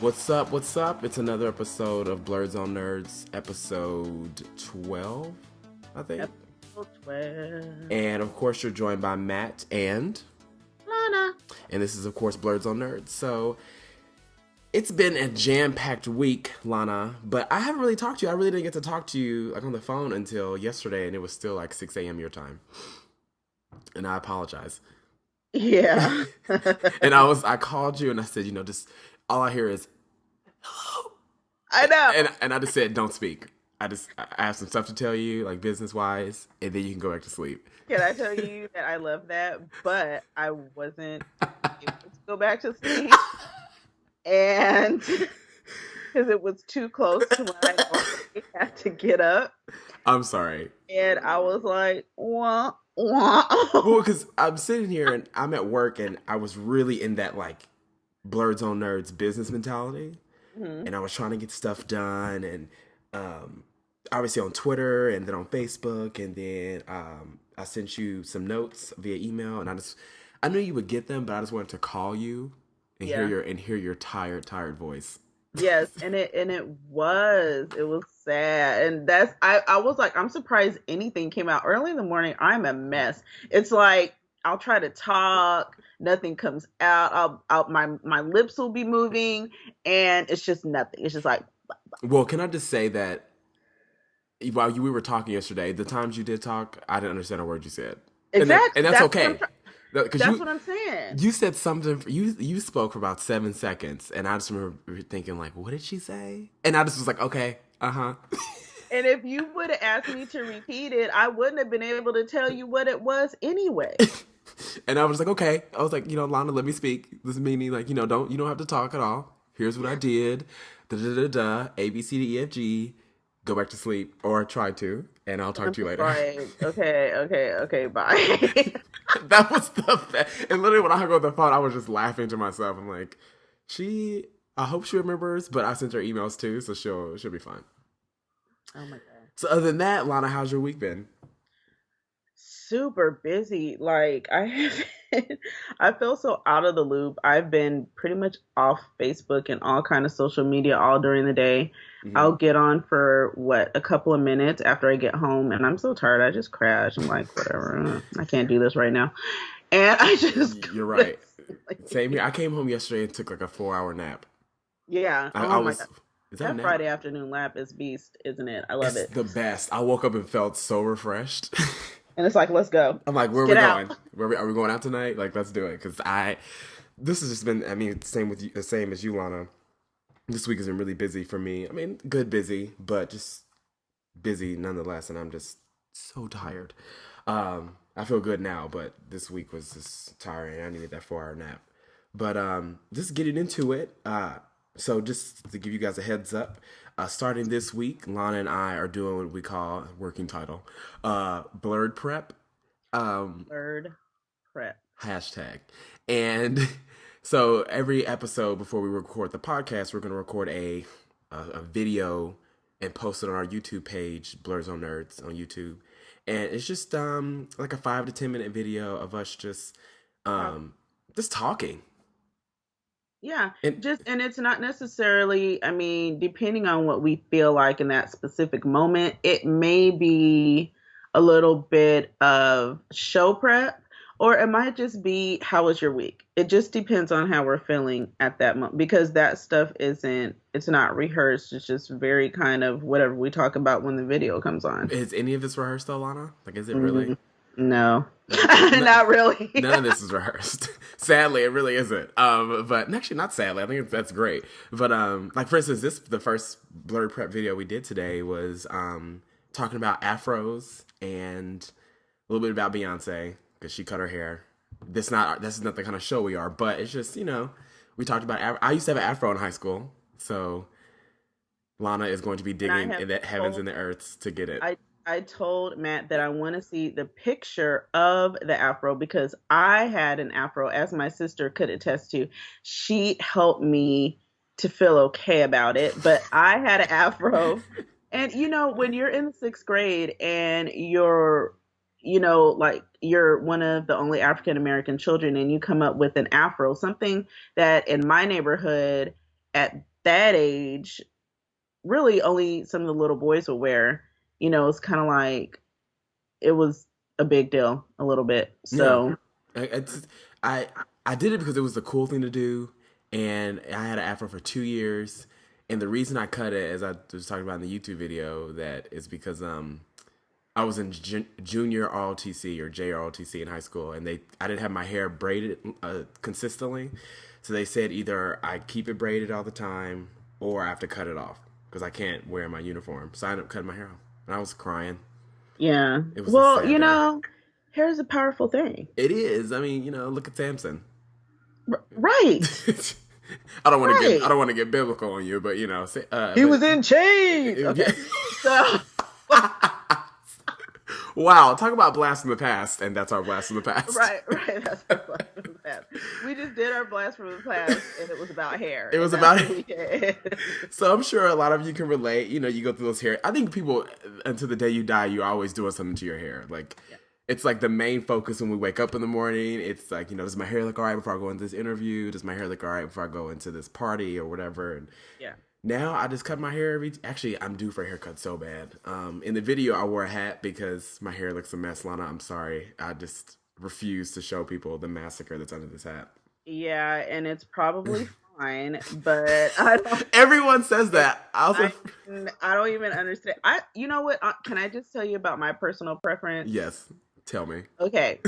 What's up? What's up? It's another episode of Blerds on Nerds, episode 12, I think. Episode 12. And of course, you're joined by Matt and Lana. And this is, of course, Blerds on Nerds. So it's been a jam-packed week, Lana, but I haven't really talked to you. I really didn't get to talk to you on the phone until yesterday, and it was still 6 a.m. your time. And I apologize. Yeah. And I called you and I said, just all I hear is hello. I know. And I just said, don't speak. I have some stuff to tell you, business wise, and then you can go back to sleep. Can I tell you that I love that, but I wasn't able to go back to sleep, and because it was too close to when I already had to get up. I'm sorry. And I was like, wah, wah. Well, because I'm sitting here and I'm at work and I was really in that Blerds on Nerds business mentality. Mm-hmm. And I was trying to get stuff done and obviously on Twitter and then on Facebook. And then I sent you some notes via email and I knew you would get them, but I just wanted to call you and hear your tired voice. Yes, and it was sad, and that's I was like, I'm surprised anything came out early in the morning. I'm a mess. It's like I'll try to talk, nothing comes out. My lips will be moving, and it's just nothing. It's just like. Well, can I just say that while we were talking yesterday, the times you did talk, I didn't understand a word you said. Exactly, and that's okay. That's what I'm saying. You said something. You spoke for about 7 seconds, and I just remember thinking, what did she say? And I just was like, okay, And if you would have asked me to repeat it, I wouldn't have been able to tell you what it was anyway. And I was like, okay. I was like, Lana, let me speak. This is meaning, you don't have to talk at all. Here's what I did. A B C D E F G. Go back to sleep, or try to, and I'll talk to you later. Right. Okay. Bye. That was the best. And literally when I hung up the phone, I was just laughing to myself. I'm like, I hope she remembers, but I sent her emails too, so she'll be fine. Oh my god. So other than that, Lana, how's your week been? Super busy. I feel so out of the loop. I've been pretty much off Facebook and all kind of social media all during the day. Mm-hmm. I'll get on for a couple of minutes after I get home, and I'm so tired. I just crash. I'm like, whatever. I can't do this right now. And I just. You're right. Same here. I came home yesterday and took a 4-hour nap. Yeah. My God. That Friday afternoon nap is beast, isn't it? I love it. It's the best. I woke up and felt so refreshed. And it's like, let's go. I'm like, where are we going? Are we going out tonight? Let's do it. Because this has just been, same as you, Lana. This week has been really busy for me. Good busy, but just busy nonetheless. And I'm just so tired. I feel good now, but this week was just tiring. I needed that 4-hour nap. But just getting into it. So just to give you guys a heads up, starting this week, Lana and I are doing what we call, working title, Blerd Prep. Blerd Prep. Hashtag. And so every episode before we record the podcast, we're going to record a video and post it on our YouTube page, Blerds on Nerds on YouTube. And it's just a 5 to 10 minute video of us just talking. Yeah, and it's not necessarily, depending on what we feel like in that specific moment, it may be a little bit of show prep, or it might just be, how was your week? It just depends on how we're feeling at that moment, because that stuff it's not rehearsed. It's just very kind of whatever we talk about when the video comes on. Is any of this rehearsed though, Lana? Is it really? No, not really. None of this is rehearsed. Sadly, it really isn't. But actually, not sadly. I think that's great. But for instance, the first Blerd Prep video we did today was talking about afros and a little bit about Beyonce because she cut her hair. This is not the kind of show we are, but it's just we talked about. I used to have an afro in high school, so Lana is going to be digging in the heavens and the earths to get it. I told Matt that I want to see the picture of the afro because I had an afro, as my sister could attest to. She helped me to feel okay about it, but I had an afro. And, when you're in the 6th grade and you're one of the only African-American children and you come up with an afro, something that in my neighborhood at that age, really only some of the little boys would wear. It's kind of like it was a big deal a little bit. Yeah, So it's I I did it because it was the cool thing to do, and I had an afro for 2 years. And the reason I cut it, as I was talking about in the YouTube video, that is because I was in junior ROTC or JROTC in high school, and I didn't have my hair braided consistently, so they said either I keep it braided all the time or I have to cut it off because I can't wear my uniform. So I ended up cutting my hair off, and I was crying. yeah. It was a Well, sad day. hair is a powerful thing. It is. I mean, look at Samson. Right. I Right. don't want to get biblical on you, but He was in chains. yeah. Okay. So Wow, talk about blast from the past, and that's our blast from the past. right. That's our blast from the past. We just did our blast from the past, and it was about hair, It and was that's about. what we did. So I'm sure a lot of you can relate. You go through those hair. I think people, until the day you die, you're always doing something to your hair. Like, Yeah. it's like the main focus when we wake up in the morning. It's like, does my hair look all right before I go into this interview? Does my hair look all right before I go into this party or whatever? And Yeah. now I just cut my hair Actually, I'm due for a haircut so bad. In the video, I wore a hat because my hair looks a mess, Lana. I'm sorry. I just refuse to show people the massacre that's under this hat. Yeah, and it's probably fine, but I don't. Everyone says It, that. I also. I don't even understand. You know what? Can I just tell you about my personal preference? Yes. Tell me. Okay,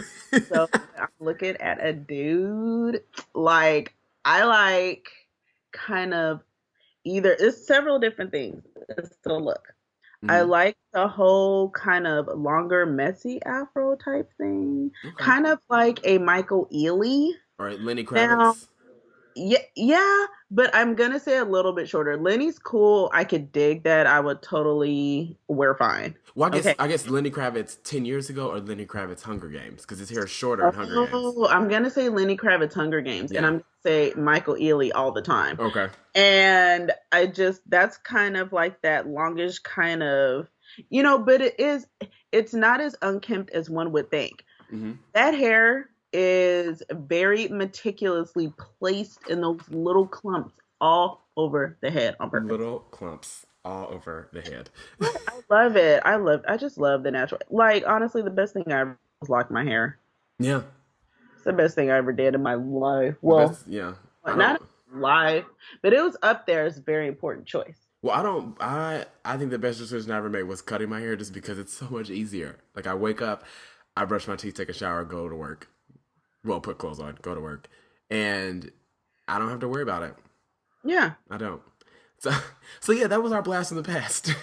so I'm looking at a dude. Like I like kind of either it's several different things. It's the look. I Hmm. like the whole kind of longer, messy afro type thing, Okay. kind of like a Michael Ealy. All right, Lenny Now, Kravitz. yeah, but I'm gonna say a little bit shorter. Lenny's cool. I could dig that. I would totally wear fine. Well, Okay. I guess Lenny Kravitz 10 years ago or Lenny Kravitz Hunger Games because his hair is shorter in Hunger Games. Oh, I'm gonna say Lenny Kravitz Hunger Games, and Yeah. I'm gonna say Michael Ealy all the time. Okay. And that's kind of like that longish kind of, but it's not as unkempt as one would think. Hmm. That hair is very meticulously placed in those little clumps all over the head on purpose. Little clumps all over the head. I love it. I just love the natural. Like, honestly, the best thing I ever was lock my hair. Yeah. It's the best thing I ever did in my life. The Well, best. Yeah. I don't. not life, but it was up there as a very important choice. Well, I don't. I think the best decision I ever made was cutting my hair just because it's so much easier. Like I wake up, I brush my teeth, take a shower, go to work. Well, put clothes on, go to work, and I don't have to worry about it. Yeah, I don't. So, so yeah, that was our blast from the past.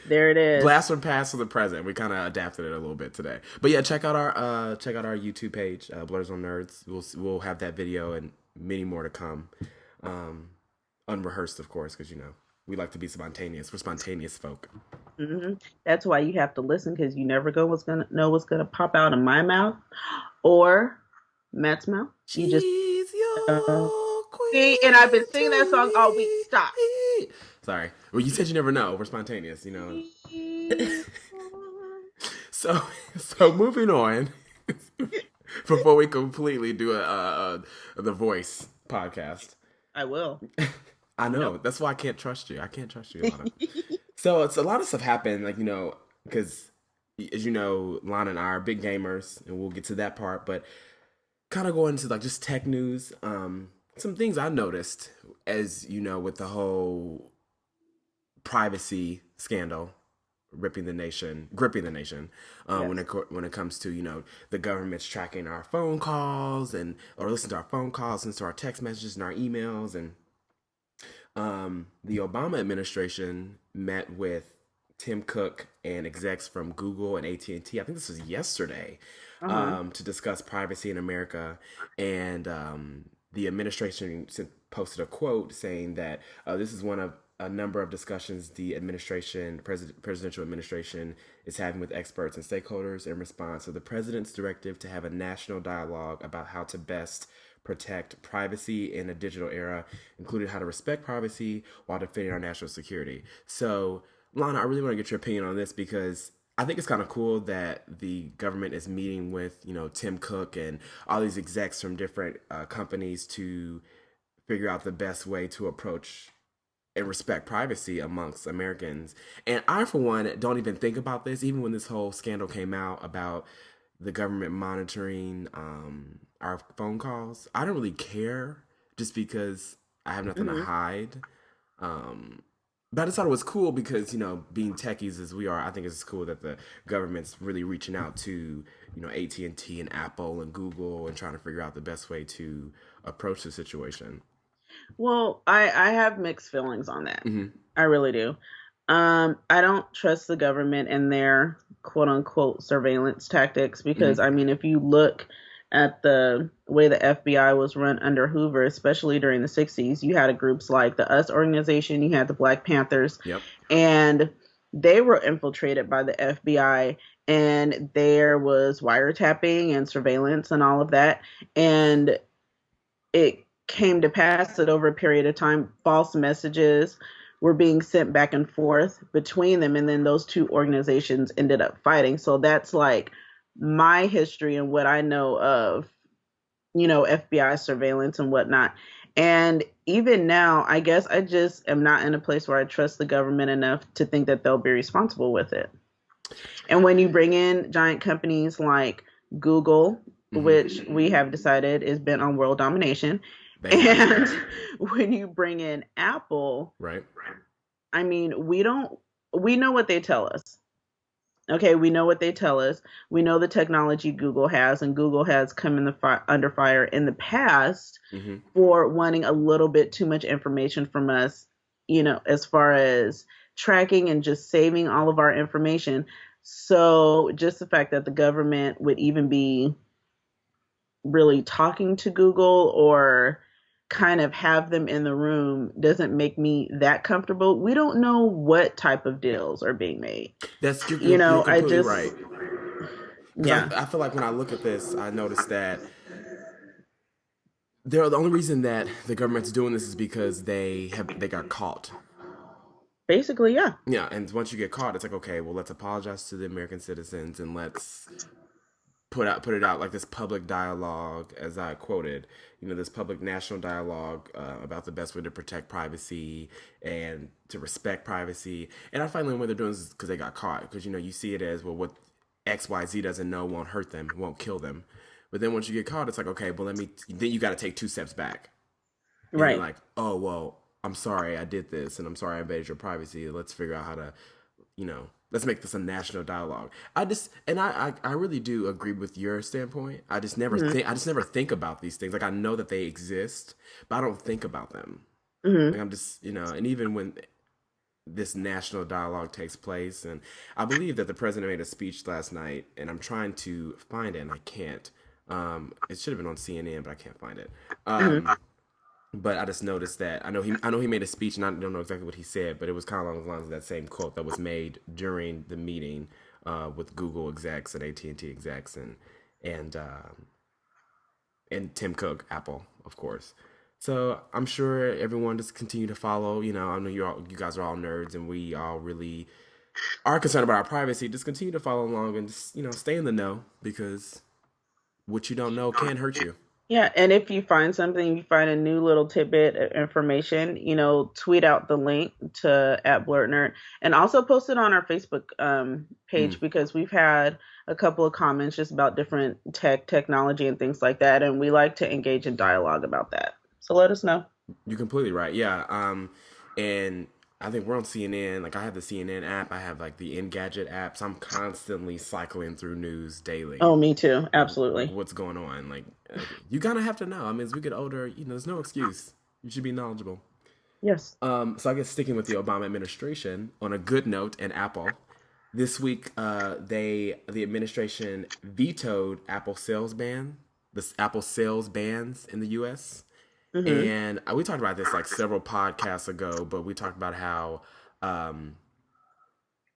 there it is. Blast from past to the present. We kind of adapted it a little bit today. But yeah, check out our YouTube page, Blerds on Nerds. We'll have that video and many more to come. Um, Unrehearsed, of course, because we like to be spontaneous. We're spontaneous folk. Hmm. That's why you have to listen because you never know what's gonna pop out of my mouth or Matt's mouth. You just She's uh, your see, and I've been queen singing that song all week. to Stop. be. Sorry. Well, you said you never know. We're spontaneous. So, so moving on. Before we completely do the voice podcast. I will. I know. Nope. That's why I can't trust you. I can't trust you, Lana. So it's a lot of stuff happened, like, because as you know, Lana and I are big gamers, and we'll get to that part, but kind of going into like just tech news. Some things I noticed, as you know, with the whole privacy scandal gripping the nation, Yes. when it comes to the government's tracking our phone calls or listen to our phone calls, listen to our text messages and our emails, and the Obama administration met with Tim Cook and execs from Google and AT&T. I think this was yesterday, Uh-huh. to discuss privacy in America. And the administration posted a quote saying that this is one of a number of discussions the presidential administration is having with experts and stakeholders in response to the president's directive to have a national dialogue about how to best protect privacy in a digital era, including how to respect privacy while defending our national security. So, Lana, I really want to get your opinion on this because I think it's kind of cool that the government is meeting with, Tim Cook and all these execs from different companies to figure out the best way to approach and respect privacy amongst Americans. And I, for one, don't even think about this, even when this whole scandal came out about the government monitoring our phone calls. I don't really care just because I have nothing to Hmm. hide. Um, but I just thought it was cool because, being techies as we are, I think it's cool that the government's really reaching out to, AT&T and Apple and Google and trying to figure out the best way to approach the situation. Well, I have mixed feelings on that. Mm-hmm. I really do. I don't trust the government and their quote unquote surveillance tactics because Mm-hmm. I mean, if you look at the way the FBI was run under Hoover, especially during the 60s, you had groups like the US organization, you had the Black Panthers, Yep. and they were infiltrated by the FBI, and there was wiretapping and surveillance and all of that. And it came to pass that over a period of time, false messages were being sent back and forth between them, and then those two organizations ended up fighting. So that's like my history and what I know of, FBI surveillance and whatnot. And even now, I guess I just am not in a place where I trust the government enough to think that they'll be responsible with it. And when you bring in giant companies like Google, Mm-hmm. which we have decided is bent on world domination, They have, and yeah. when you bring in Apple, Right. I mean, we know what they tell us. Okay, we know what they tell us. We know the technology Google has, and Google has come in under fire in the past Mm-hmm. for wanting a little bit too much information from us, as far as tracking and just saving all of our information. So just the fact that the government would even be really talking to Google or kind of have them in the room doesn't make me that comfortable. We don't know what type of deals are being made. You're I completely just, right. Because yeah, I feel like when I look at this, I notice that the only reason that the government's doing this is because they got caught. basically, yeah. Yeah, and once you get caught, it's like, okay, well, let's apologize to the American citizens and let's put it out like this public dialogue, as I quoted, this public national dialogue about the best way to protect privacy and to respect privacy. And I find the way they're doing this is because they got caught. Because you see it as, well, what XYZ doesn't know won't hurt them, won't kill them. But then once you get caught, it's like, okay, well, then you got to take two steps back. And you're Right. like, oh, well, I'm sorry I did this, and I'm sorry I invaded your privacy. Let's figure out how to, let's make this a national dialogue. I really do agree with your standpoint. Mm-hmm. I just never think about these things. Like, I know that they exist, but I don't think about them. Mm-hmm. Like, I'm just, and even when this national dialogue takes place, and I believe that the president made a speech last night, and I'm trying to find it, and I can't. It should have been on CNN, but I can't find it. Mm-hmm. But I just noticed that I know he made a speech, and I don't know exactly what he said, but it was kind of along the lines of that same quote that was made during the meeting with Google execs and AT&T execs and and Tim Cook, Apple, of course. So I'm sure everyone just continue to follow. I know you guys are all nerds, and we all really are concerned about our privacy. Just continue to follow along and just stay in the know, because what you don't know can hurt you. Yeah, and if you find something, you find a new little tidbit of information, tweet out the link to at Blerd, and also post it on our Facebook Mm. page because we've had a couple of comments just about different technology and things like that, and we like to engage in dialogue about that. So let us know. You're completely right. Yeah. And I think we're on CNN. Like, I have the CNN app. I have like the Engadget app. So I'm constantly cycling through news daily. Oh, me too. Like Absolutely. what's going on. You kind of have to know. I mean, as we get older, there's no excuse. You should be knowledgeable. Yes. So I guess sticking with the Obama administration on a good note, and Apple, this week, the administration vetoed Apple sales bans in the U.S. Mhm. And we talked about this like several podcasts ago, but we talked about how um,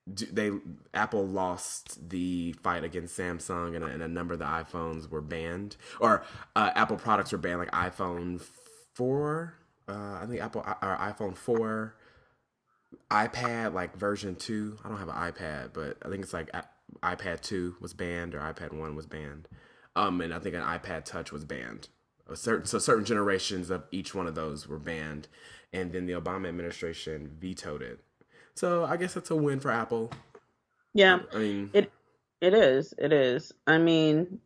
they Apple lost the fight against Samsung, and a number of the iPhones were banned, or Apple products were banned, like iPhone 4. I think or iPhone 4, iPad like version 2. I don't have an iPad, but I think it's like iPad 2 was banned, or iPad 1 was banned. And I think an iPad Touch was banned. certain generations of each one of those were banned, and then the Obama administration vetoed it. So I guess it's a win for Apple. Yeah, I mean, it it is. It is. I mean,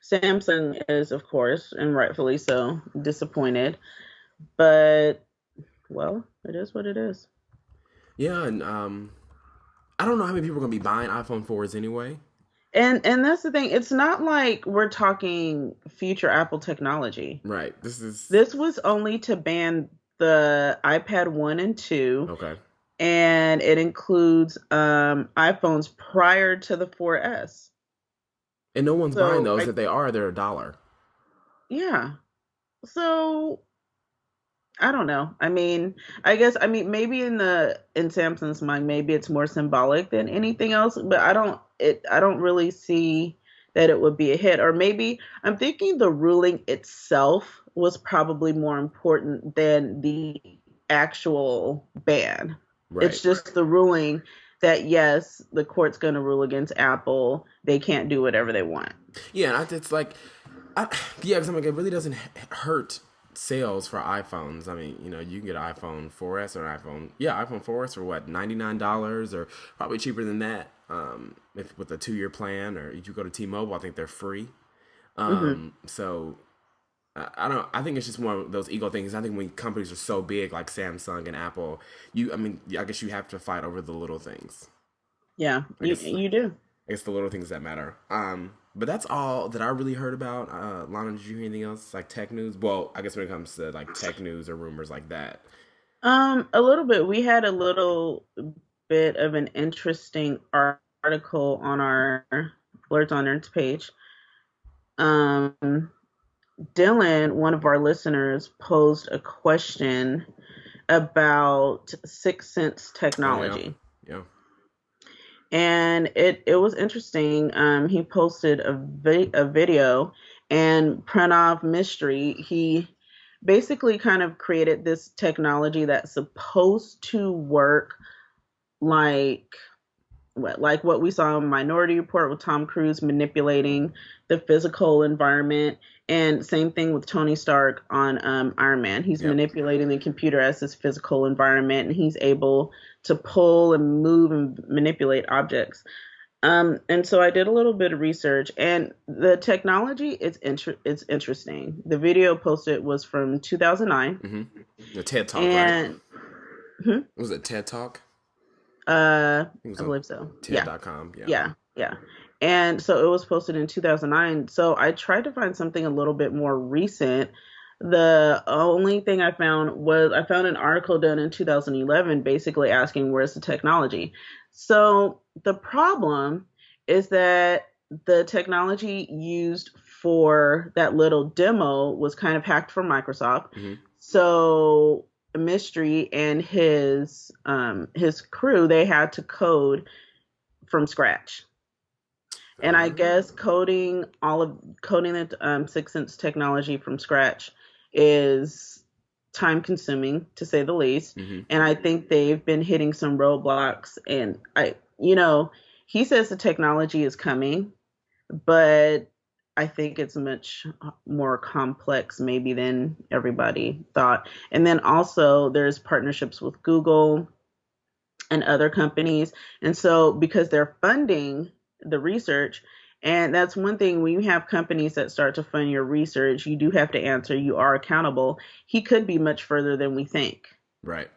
Samsung is, of course, and rightfully so, disappointed. But well, it is what it is. yeah, and I don't know how many people are gonna be buying iPhone 4s anyway. And that's the thing. It's not like we're talking future Apple technology. Right. This is This was only to ban the iPad 1 and 2, okay. and it includes iPhones prior to the 4S. And no one's buying So, those. If they are, they're $1. yeah. So, I don't know. I mean, I guess maybe in Samsung's mind, maybe it's more symbolic than anything else, but I don't really see that it would be a hit. Or maybe I'm thinking the ruling itself was probably more important than the actual ban. Right. It's just the ruling that yes, the court's going to rule against Apple. They can't do whatever they want. Yeah, and it's like, I, yeah, because I'm like, it really doesn't hurt sales for iPhones. I mean, you can get an iPhone 4S or an iPhone 4S for what, $99 or probably cheaper than that. If with a 2-year plan, or if you go to T-Mobile, I think they're free. Hmm. So I don't. I think it's just one of those ego things. I think when companies are so big like Samsung and Apple, I mean, I guess you have to fight over the little things. Yeah, I guess you do. it's the little things that matter. But that's all that I really heard about. Lana, did you hear anything else like tech news? Well, I guess when it comes to like tech news or rumors like that. A little bit. We had a little bit of an interesting article on our Blerds on Nerds page. Um, Dylan, one of our listeners, posed a question about Sixth Sense Oh yeah, technology. yeah. And it was interesting. He posted a video, and Pranav Mystery, he basically kind of created this technology that's supposed to work like what we saw in Minority Report with Tom Cruise manipulating the physical environment, and same thing with Tony Stark on Iron Man. He's Yep. manipulating the computer as his physical environment, and he's able to pull and move and manipulate objects. And so I did a little bit of research, and the technology it's interesting. The video posted was from 2009, Mm-hmm. The TED Talk, right? and hmm, Was it TED Talk? It was I on believe so. Yeah. TED.com. Yeah. Yeah. And so it was posted in 2009. So I tried to find something a little bit more recent. The only thing I found an article done in 2011 basically asking where's the technology. So the problem is that the technology used for that little demo was kind of hacked from Microsoft. Mm-hmm. So Mystery and his crew, they had to code from scratch. And I guess coding the Six Sense technology from scratch is time consuming to say the least. Mm-hmm. And I think they've been hitting some roadblocks. And he says the technology is coming, but I think it's much more complex maybe than everybody thought. And then also there's partnerships with Google and other companies. And so because they're funding the research, and that's one thing when you have companies that start to fund your research, you do have to answer, you are accountable. He could be much further than we think. Right.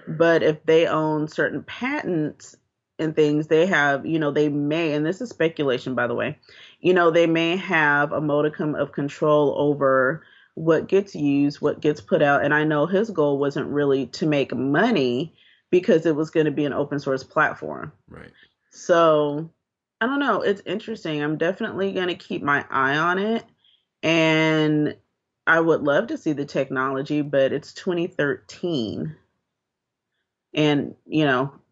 But if they own certain patents and things, they have, they may, and this is speculation, by the way, they may have a modicum of control over what gets used, what gets put out. And I know his goal wasn't really to make money because it was going to be an open source platform. Right. So I don't know. It's interesting. I'm definitely going to keep my eye on it. And I would love to see the technology, but it's 2013. And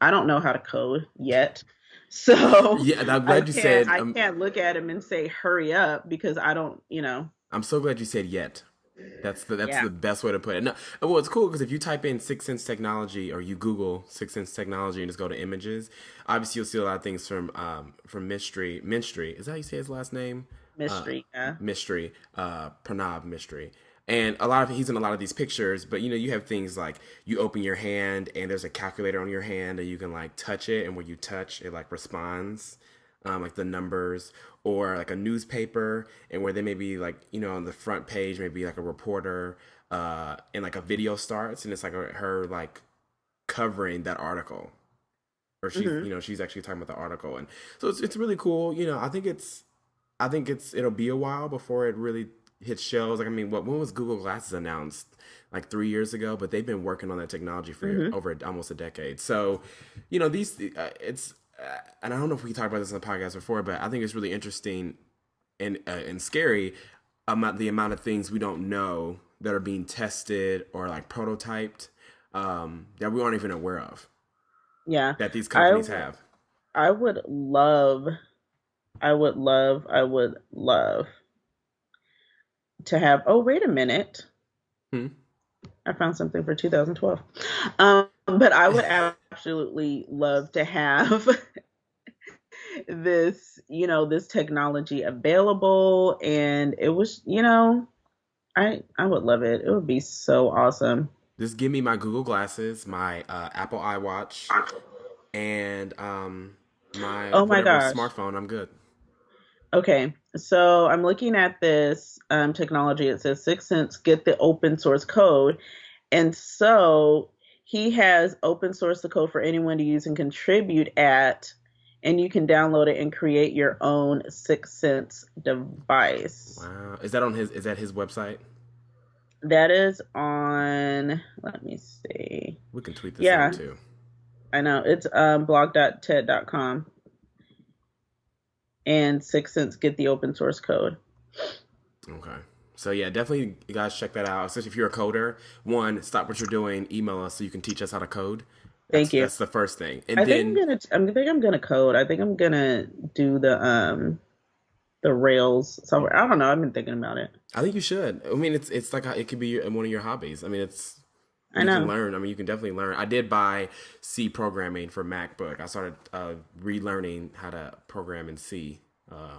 I don't know how to code yet, so Yeah, I'm glad you said. I can't look at him and say hurry up because I don't. I'm so glad you said yet. That's Yeah. the best way to put it. No, well, it's cool because if you type in Six Sense technology or you Google Six Sense technology and just go to images, obviously you'll see a lot of things from Mystery. Is that how you say his last name? uh, Mystery, yeah. Mystery, Pranav Mystery. And a lot of he's in a lot of these pictures, but you have things like you open your hand and there's a calculator on your hand and you can like touch it, and when you touch it like responds, like the numbers, or like a newspaper, and where they may be like on the front page maybe like a reporter, and like a video starts and it's like her like covering that article, or she's Hmm. she's actually talking about the article, and so it's really cool. I think it'll be a while before it really hits shelves. Like, I mean, when was Google Glasses announced? Like 3 years ago, but they've been working on that technology for Hmm. over almost a decade. So, these it's and I don't know if we talked about this on the podcast before, but I think it's really interesting and scary about the amount of things we don't know that are being tested or like prototyped, that we aren't even aware of, Yeah. that these I companies w- have. I would love, I would love to have. Oh, wait a minute. Hmm. I found something for 2012. But I would absolutely love to have this technology available, and it was, I would love it. It would be so awesome. Just give me my Google Glasses, my Apple iWatch, and my Oh my whatever gosh. smartphone. I'm good. Okay, so I'm looking at this technology. It says Six Sense get the open source code, and so he has open source the code for anyone to use and contribute at, and you can download it and create your own Six Sense device. Wow, is that on his? Is that his website? That is on. Let me see. We can tweet this out Yeah, too. I know it's blog.ted.com, and Six Sense get the open source code. Okay. So yeah, definitely you guys check that out. Especially if you're a coder. One, stop what you're doing, email us so you can teach us how to code. That's Thank you. that's the first thing. And I think I'm then gonna. I think I'm gonna code. I think I'm gonna do the Rails software. I don't know. I've been thinking about it. I think you should. I mean, it's like it could be one of your hobbies. I mean, I you can know. learn. I mean, you can definitely learn. I did buy C programming for MacBook. I started relearning how to program in C,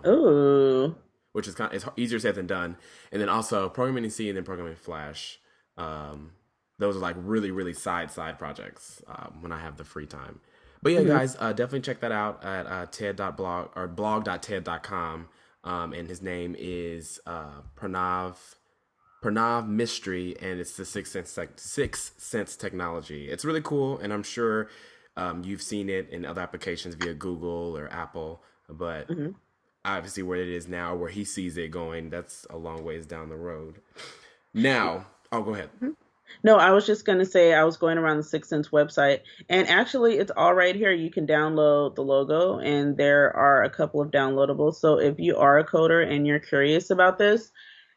Ooh. which is it's easier said than done. And then also programming in C and then programming in Flash. Um, those are like really really side projects, when I have the free time. But yeah, Hmm. guys, definitely check that out at ted.blog or blog.ted.com. And his name is Pranav Mystery, and it's the Sixth Sense technology. It's really cool, and I'm sure you've seen it in other applications via Google or Apple, but Hmm. obviously where it is now, where he sees it going, that's a long ways down the road. Now, oh, go ahead. No, I was just gonna say I was going around the Six Sense website, and actually, it's all right here. You can download the logo, and there are a couple of downloadables. So if you are a coder and you're curious about this,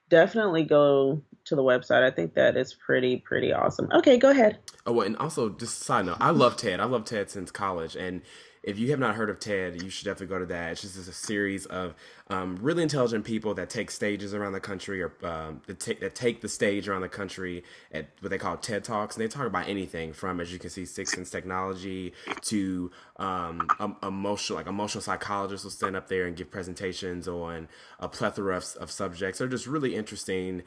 definitely go to the website. I think that is pretty awesome. Okay, go ahead. Oh, well, and also just a side note, I love TED. I love TED since college, and if you have not heard of TED, you should definitely go to that. It's just a series of really intelligent people that take stages around the country, or that take the stage around the country at what they call TED Talks, and they talk about anything from, as you can see, Six Sense technology to emotional psychologists will stand up there and give presentations on a plethora of subjects. They're just really interesting.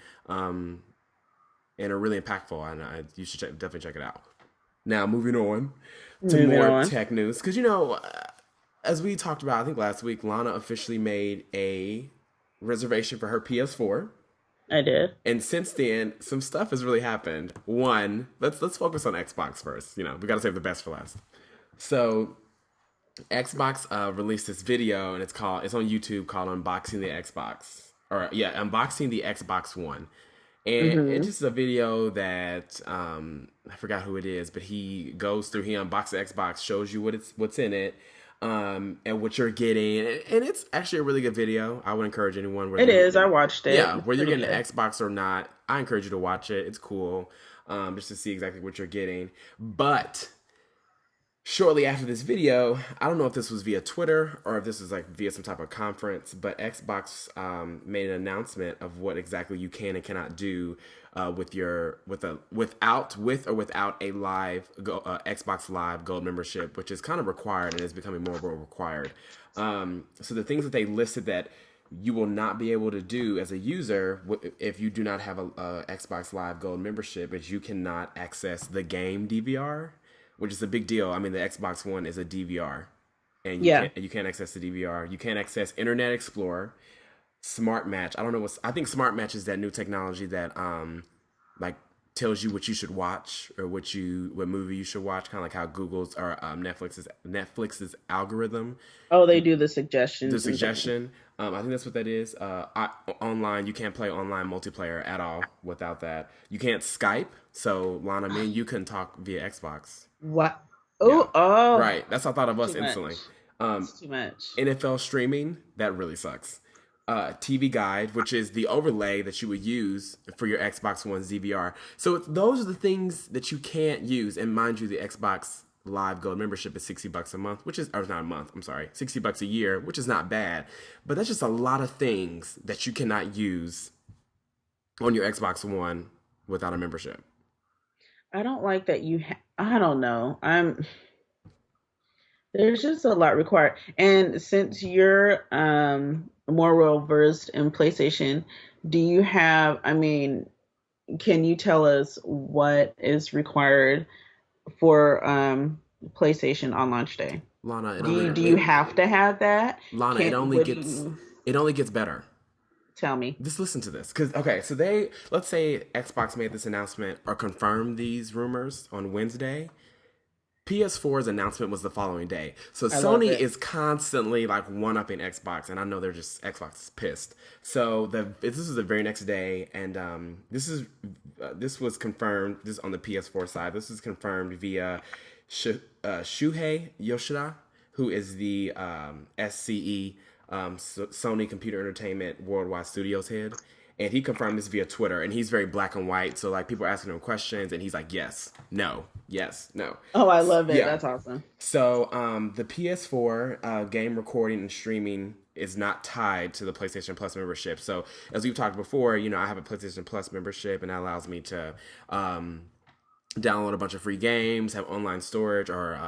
And are really impactful. And you should definitely check it out. Now, moving on to Moving more on. tech news, because as we talked about, I think last week, Lana officially made a reservation for her PS4, I did. and since then, some stuff has really happened. One, let's focus on Xbox first. We got to save the best for last. So, Xbox released this video, and it's on YouTube, called "Unboxing the Xbox," or yeah, "Unboxing the Xbox One." And it's Hmm. just a video that I forgot who it is, but he goes through, he unboxes the Xbox, shows you what's in it, and what you're getting, and it's actually a really good video. I would encourage anyone, whether It you're is. I getting, watched it. yeah, It's whether you're pretty getting good. the Xbox or not, I encourage you to watch it. It's cool, just to see exactly what you're getting. But shortly after this video, I don't know if this was via Twitter or if this was like via some type of conference, but Xbox made an announcement of what exactly you can and cannot do with or without a Xbox Live Gold membership, which is kind of required and is becoming more and more required. So the things that they listed that you will not be able to do as a user if you do not have a Xbox Live Gold membership is you cannot access the game DVR, which is a big deal. I mean, the Xbox One is a DVR, and Yeah. you can't access the DVR. You can't access Internet Explorer, Smart Match. I don't know what's. I think Smart Match is that new technology that like tells you what you should watch or what movie you should watch, kind of like how Google's or Netflix's algorithm, Oh, they do the the suggestions and things. suggestion. I think that's what that is. Online, you can't play online multiplayer at all without that. You can't Skype. So Lana, me and you couldn't talk via Xbox. What? Yeah, Oh, oh, right. That's how I thought of us too much. instantly. Um, It's too much. NFL streaming, that really sucks. TV Guide, which is the overlay that you would use for your Xbox One's DVR. So those are the things that you can't use. And mind you, the Xbox Live Gold membership is $60 a month, which is, or not a month, I'm sorry, $60 a year, which is not bad. But that's just a lot of things that you cannot use on your Xbox One without a membership. I don't like that I don't know. There's just a lot required. And since you're more well versed in PlayStation, do you have, I mean, can you tell us what is required for PlayStation on launch day? Lana, Do you have to have that? Lana, Can't what do you it only gets better. tell me? Just listen to this, because okay, so they let's say Xbox made this announcement or confirmed these rumors on Wednesday. PS4's announcement was the following day. So I love Sony it. is constantly like one upping Xbox, and I know they're just Xbox is pissed. So this is the very next day, and this was confirmed. This is on the PS4 side. This is confirmed via Shuhei Yoshida, who is the SCE Sony Computer Entertainment Worldwide Studios head, and he confirmed this via Twitter. And he's very black and white, so like people are asking him questions, and he's like, "Yes, no, yes, no." Oh, I love it. Yeah. That's awesome. So the PS4 game recording and streaming is not tied to the PlayStation Plus membership. So as we've talked before, I have a PlayStation Plus membership, and that allows me to download a bunch of free games, have online storage or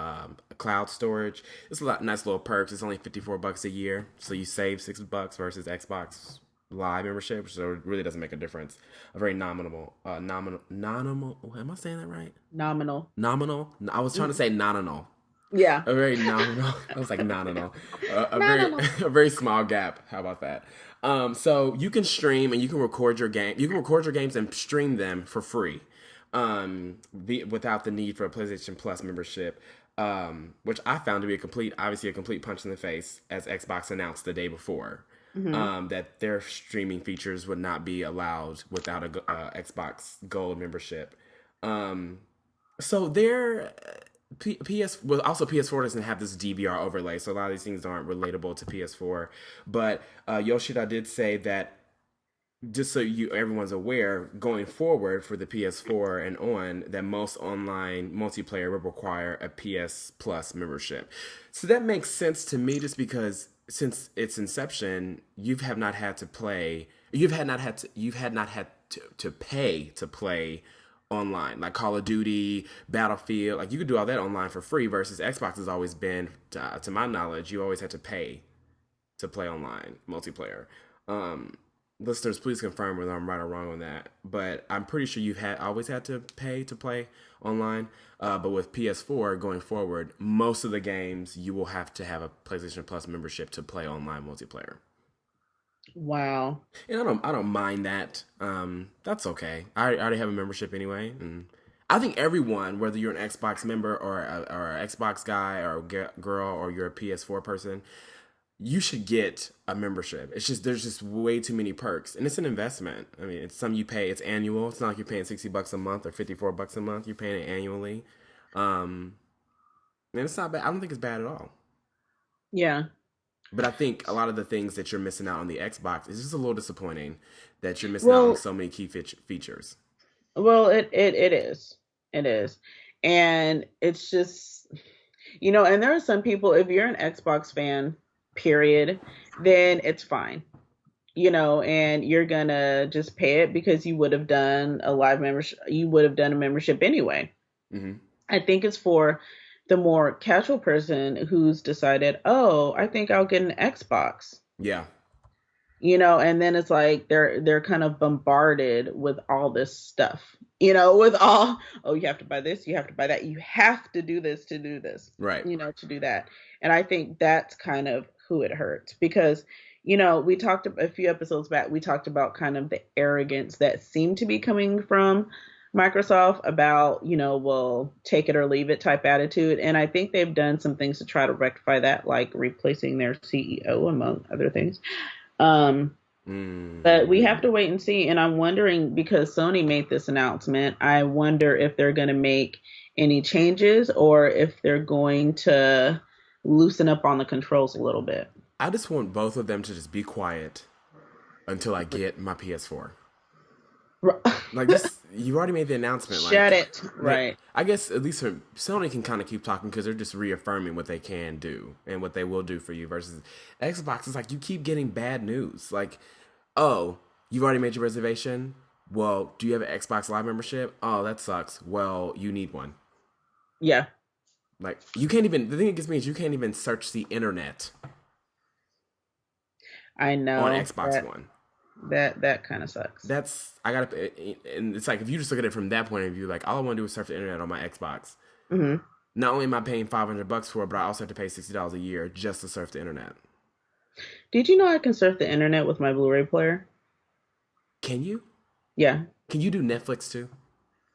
cloud storage. It's a lot nice little perks. It's only $54 a year, so you save $6 versus Xbox Live membership, so it really doesn't make a difference. A very nominal. Am I saying that right? Nominal. Nominal. I was trying to say nominal. Yeah. A very nominal. I was like nominal. A very Nominal. a very small gap. How about that? So you can stream and you can record your game. You can record your games and stream them for free, without the need for a PlayStation Plus membership. Which I found to be obviously a complete punch in the face, as Xbox announced the day before, Hmm. that their streaming features would not be allowed without a Xbox Gold membership. Um, so their well, also PS4 doesn't have this DVR overlay, so a lot of these things aren't relatable to PS4. But Yoshida did say that, just so everyone's aware, going forward for the PS4 and on, that most online multiplayer will require a PS Plus membership. So that makes sense to me, just because since its inception, you've had not had to pay to play online, like Call of Duty, Battlefield. Like you could do all that online for free, versus Xbox has always been, to my knowledge, you always had to pay to play online multiplayer. Um, Listeners, please confirm whether I'm right or wrong on that. But I'm pretty sure you've always had to pay to play online. But with PS4 going forward, most of the games you will have to have a PlayStation Plus membership to play online multiplayer. Wow. And I don't mind that. That's okay. I already have a membership anyway, and I think everyone, whether you're an Xbox member or an Xbox guy or girl, or you're a PS4 person, you should get a membership. It's just there's just way too many perks, and it's an investment. I mean, it's some you pay. It's annual. It's not like you're paying $60 a month or $54 a month. You're paying it annually, um, and it's not bad. I don't think it's bad at all. Yeah. But I think a lot of the things that you're missing out on the Xbox is just a little disappointing, that you're missing out on Well, so many key features. it is. It is. And it's just, and there are some people, if you're an Xbox fan, period, then it's fine. And you're gonna just pay it because you would have done a live membership, you would have done a membership anyway. Hmm. I think it's for the more casual person who's decided, oh, I think I'll get an Xbox. Yeah. And then it's like they're kind of bombarded with all this stuff, with all, oh, you have to buy this, you have to buy that, you have to do this to do this, Right. to do that. And I think that's kind of who it hurts because we talked a few episodes back, we talked about kind of the arrogance that seemed to be coming from Microsoft about, well, take it or leave it type attitude. And I think they've done some things to try to rectify that, like replacing their CEO, among other things. Um, but we have to wait and see. And I'm wondering, because Sony made this announcement, I wonder if they're going to make any changes or if they're going to loosen up on the controls a little bit. I just want both of them to just be quiet until I get my PS4. Like this, you already made the announcement. Shut it. Like Right. I guess at least for Sony can kind of keep talking because they're just reaffirming what they can do and what they will do for you. Versus Xbox is like you keep getting bad news. Like, oh, you've already made your reservation. Well, do you have an Xbox Live membership? Oh, that sucks. Well, you need one. Yeah. Like you can't even. The thing that gets me is you can't even search the internet I on know Xbox One. that kind of sucks. That's I gotta, and it's like if you just look at it from that point of view, like all I want to do is surf the internet on my Xbox. Mm-hmm. Not only am I paying $500 for it, but I also have to pay $60 a year just to surf the internet. Did you know I can surf the internet with my Blu-ray player? Can you? Yeah. Can you do Netflix too? Does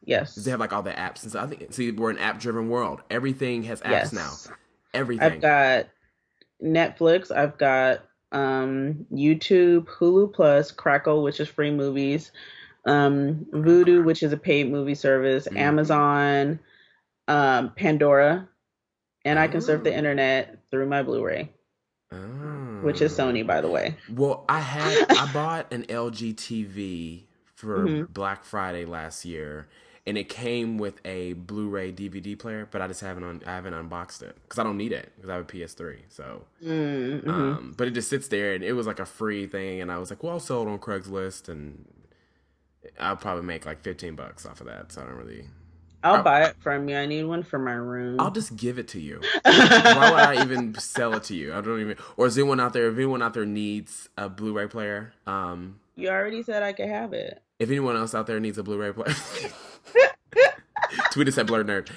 they Yes. have like all the apps and stuff? I think. See, we're an app-driven world. Everything has apps now. Yes. I've Everything. got Netflix, I've got YouTube, Hulu Plus, Crackle, which is free movies, Vudu, which is a paid movie service, Mm. Amazon, Pandora, and I can surf the Oh. internet through my Blu-ray, which is Oh. Sony, by the way. Well, I bought an LG TV for Hmm. Black Friday last year, and it came with a Blu-ray DVD player, but I haven't unboxed it because I don't need it because I have a PS3. So, Mm-hmm. but it just sits there, and it was like a free thing, and I was like, well, I'll sell it on Craigslist, and I'll probably make like $15 off of that. So I don't really. I'll I, buy it from you. I need one for my I'll room. just give it to you. Why would I even sell it to you? I don't even. Or is anyone out there? If anyone out there needs a Blu-ray player, You already said I could have it. if anyone else out there needs a Blu-ray player, tweet us at Blerd Nerd.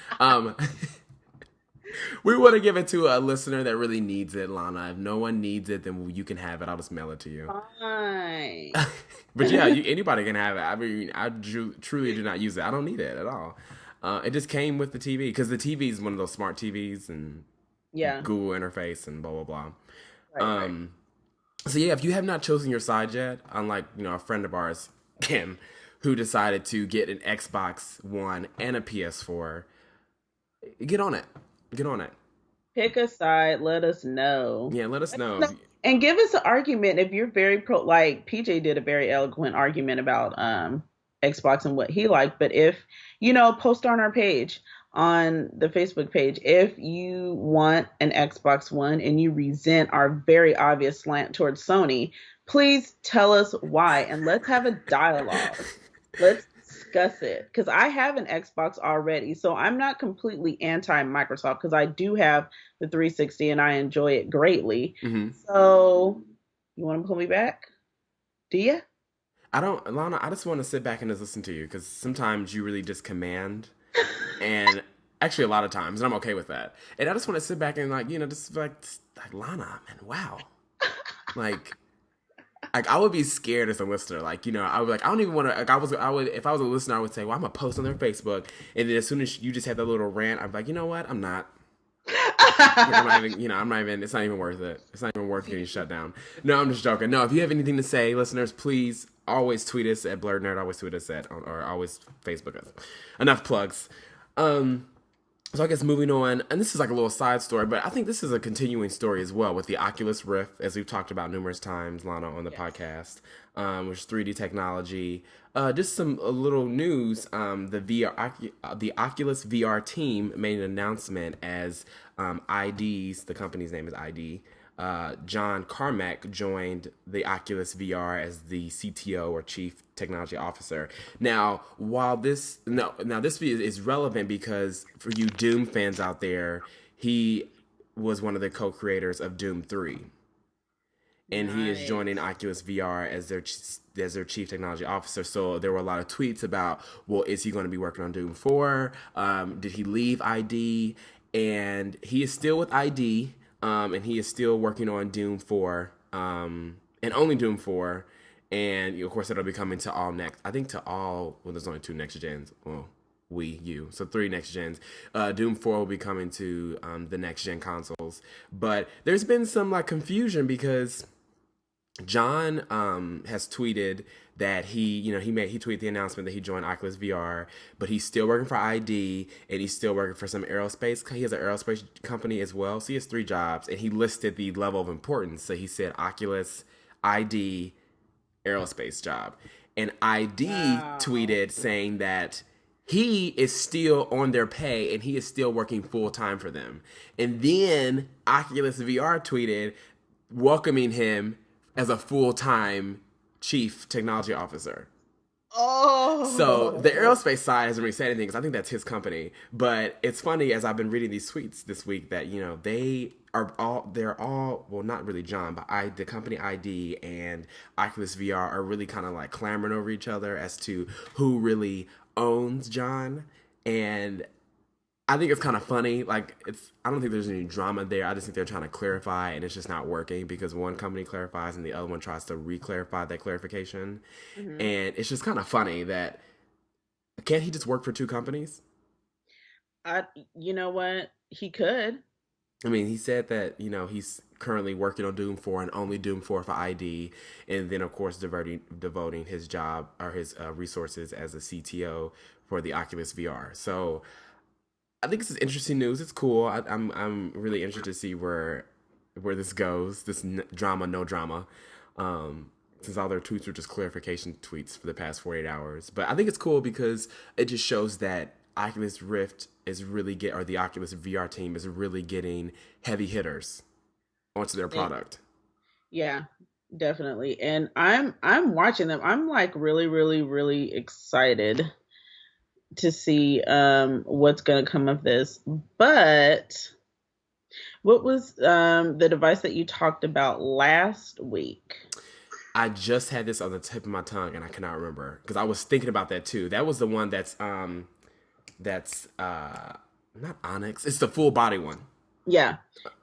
We want to give it to a listener that really needs it, Lana. If no one needs it, then you can have it. I'll just mail it to you. Fine. But yeah, anybody can have it. I mean, truly do not use it. I don't need it at all. It just came with the TV because the TV is one of those smart TVs and Yeah. Google interface and blah blah blah. Right. So yeah, if you have not chosen your side yet, unlike a friend of ours, Kim, who decided to get an Xbox One and a PS4, get on it. Get on it. Pick a side. Let us know. Yeah, let us Let us know. know. And give us an argument if you're very pro. Like PJ did a very eloquent argument about Xbox and what he liked. But if post on our page, on the Facebook page, if you want an Xbox One and you resent our very obvious slant towards Sony, please tell us why and let's have a dialogue. Let's discuss it because I have an Xbox already, so I'm not completely anti Microsoft because I do have the 360 and I enjoy it greatly. Hmm. So, you want to pull me back? Do you? I don't, Lana. I just want to sit back and just listen to you because sometimes you really just command, and actually a lot of times, and I'm okay with that. And I just want to sit back and just like Lana, man, wow, like. Like I would be scared as a listener. I would I don't even want to. Like I would if I was a listener, I would say, well, I'm gonna post on their Facebook, and then as soon as you just have that little rant, I'm like, you know what, I'm not. Like, I'm not even. I'm not even. It's not even worth it. It's not even worth getting shut down. No, I'm just joking. No, if you have anything to say, listeners, please always tweet us at Blerd Nerd. Always tweet us or always Facebook us. Enough plugs. So I guess moving on, and this is like a little side story, but I think this is a continuing story as well with the Oculus Rift, as we've talked about numerous times, Lana, on the podcast, which is 3D technology. Just some a little news. The Oculus VR team made an announcement as ID's, the company's name is ID. John Carmack joined the Oculus VR as the CTO or Chief Technology Officer. Now, while this is relevant because for you Doom fans out there, he was one of the co-creators of Doom 3. and he is joining Nice. Oculus VR as their chief technology officer. So there were a lot of tweets about, well, is he going to be working on Doom 4? Did he leave ID? And he is still with ID, and he is still working on Doom 4, and only Doom 4. And of course, it'll be coming to all next. I think to all. Well, there's only 2 next gens. Well, Wii U, so 3 next gens. Doom 4 will be coming to the next gen consoles. But there's been some like confusion because John has tweeted that he tweeted the announcement that he joined Oculus VR, but he's still working for ID and he's still working for some aerospace. He has an aerospace company as well, so he has 3 jobs, and he listed the level of importance. So he said Oculus, ID, aerospace job, and ID Wow. tweeted saying that he is still on their pay and he is still working full time for them. And then Oculus VR tweeted welcoming him as a full time chief technology officer. So the Oh. aerospace side hasn't really said anything because I think that's his company. But it's funny as I've been reading these tweets this week that they're all well, not really John, but the company ID and Oculus VR are really kind of like clamoring over each other as to who really owns John. And I think it's kind of funny. Like I don't think there's any drama there. I just think they're trying to clarify, and it's just not working because one company clarifies and the other one tries to re-clarify that clarification. Hmm. And it's just kind of funny that can't he just work for 2 companies? I, you know what? He could. I mean, he said that he's currently working on Doom 4 and only Doom 4 for ID, and then of course devoting his job or his resources as a CTO for the Oculus VR. So I think this is interesting news. It's cool. I'm really interested to see where this goes. This drama, no drama. Since all their tweets were just clarification tweets for the past 48 hours. But I think it's cool because it just shows that Oculus Rift is really or the Oculus VR team is really getting heavy hitters onto their It, product. yeah, definitely. And I'm watching them. I'm like really, really, really excited to see what's gonna come of this. But what was the device that you talked about last week? I just had this on the tip of my tongue and I cannot remember because I was thinking about that too. That was the one that's not Onyx. It's the full body one. Yeah.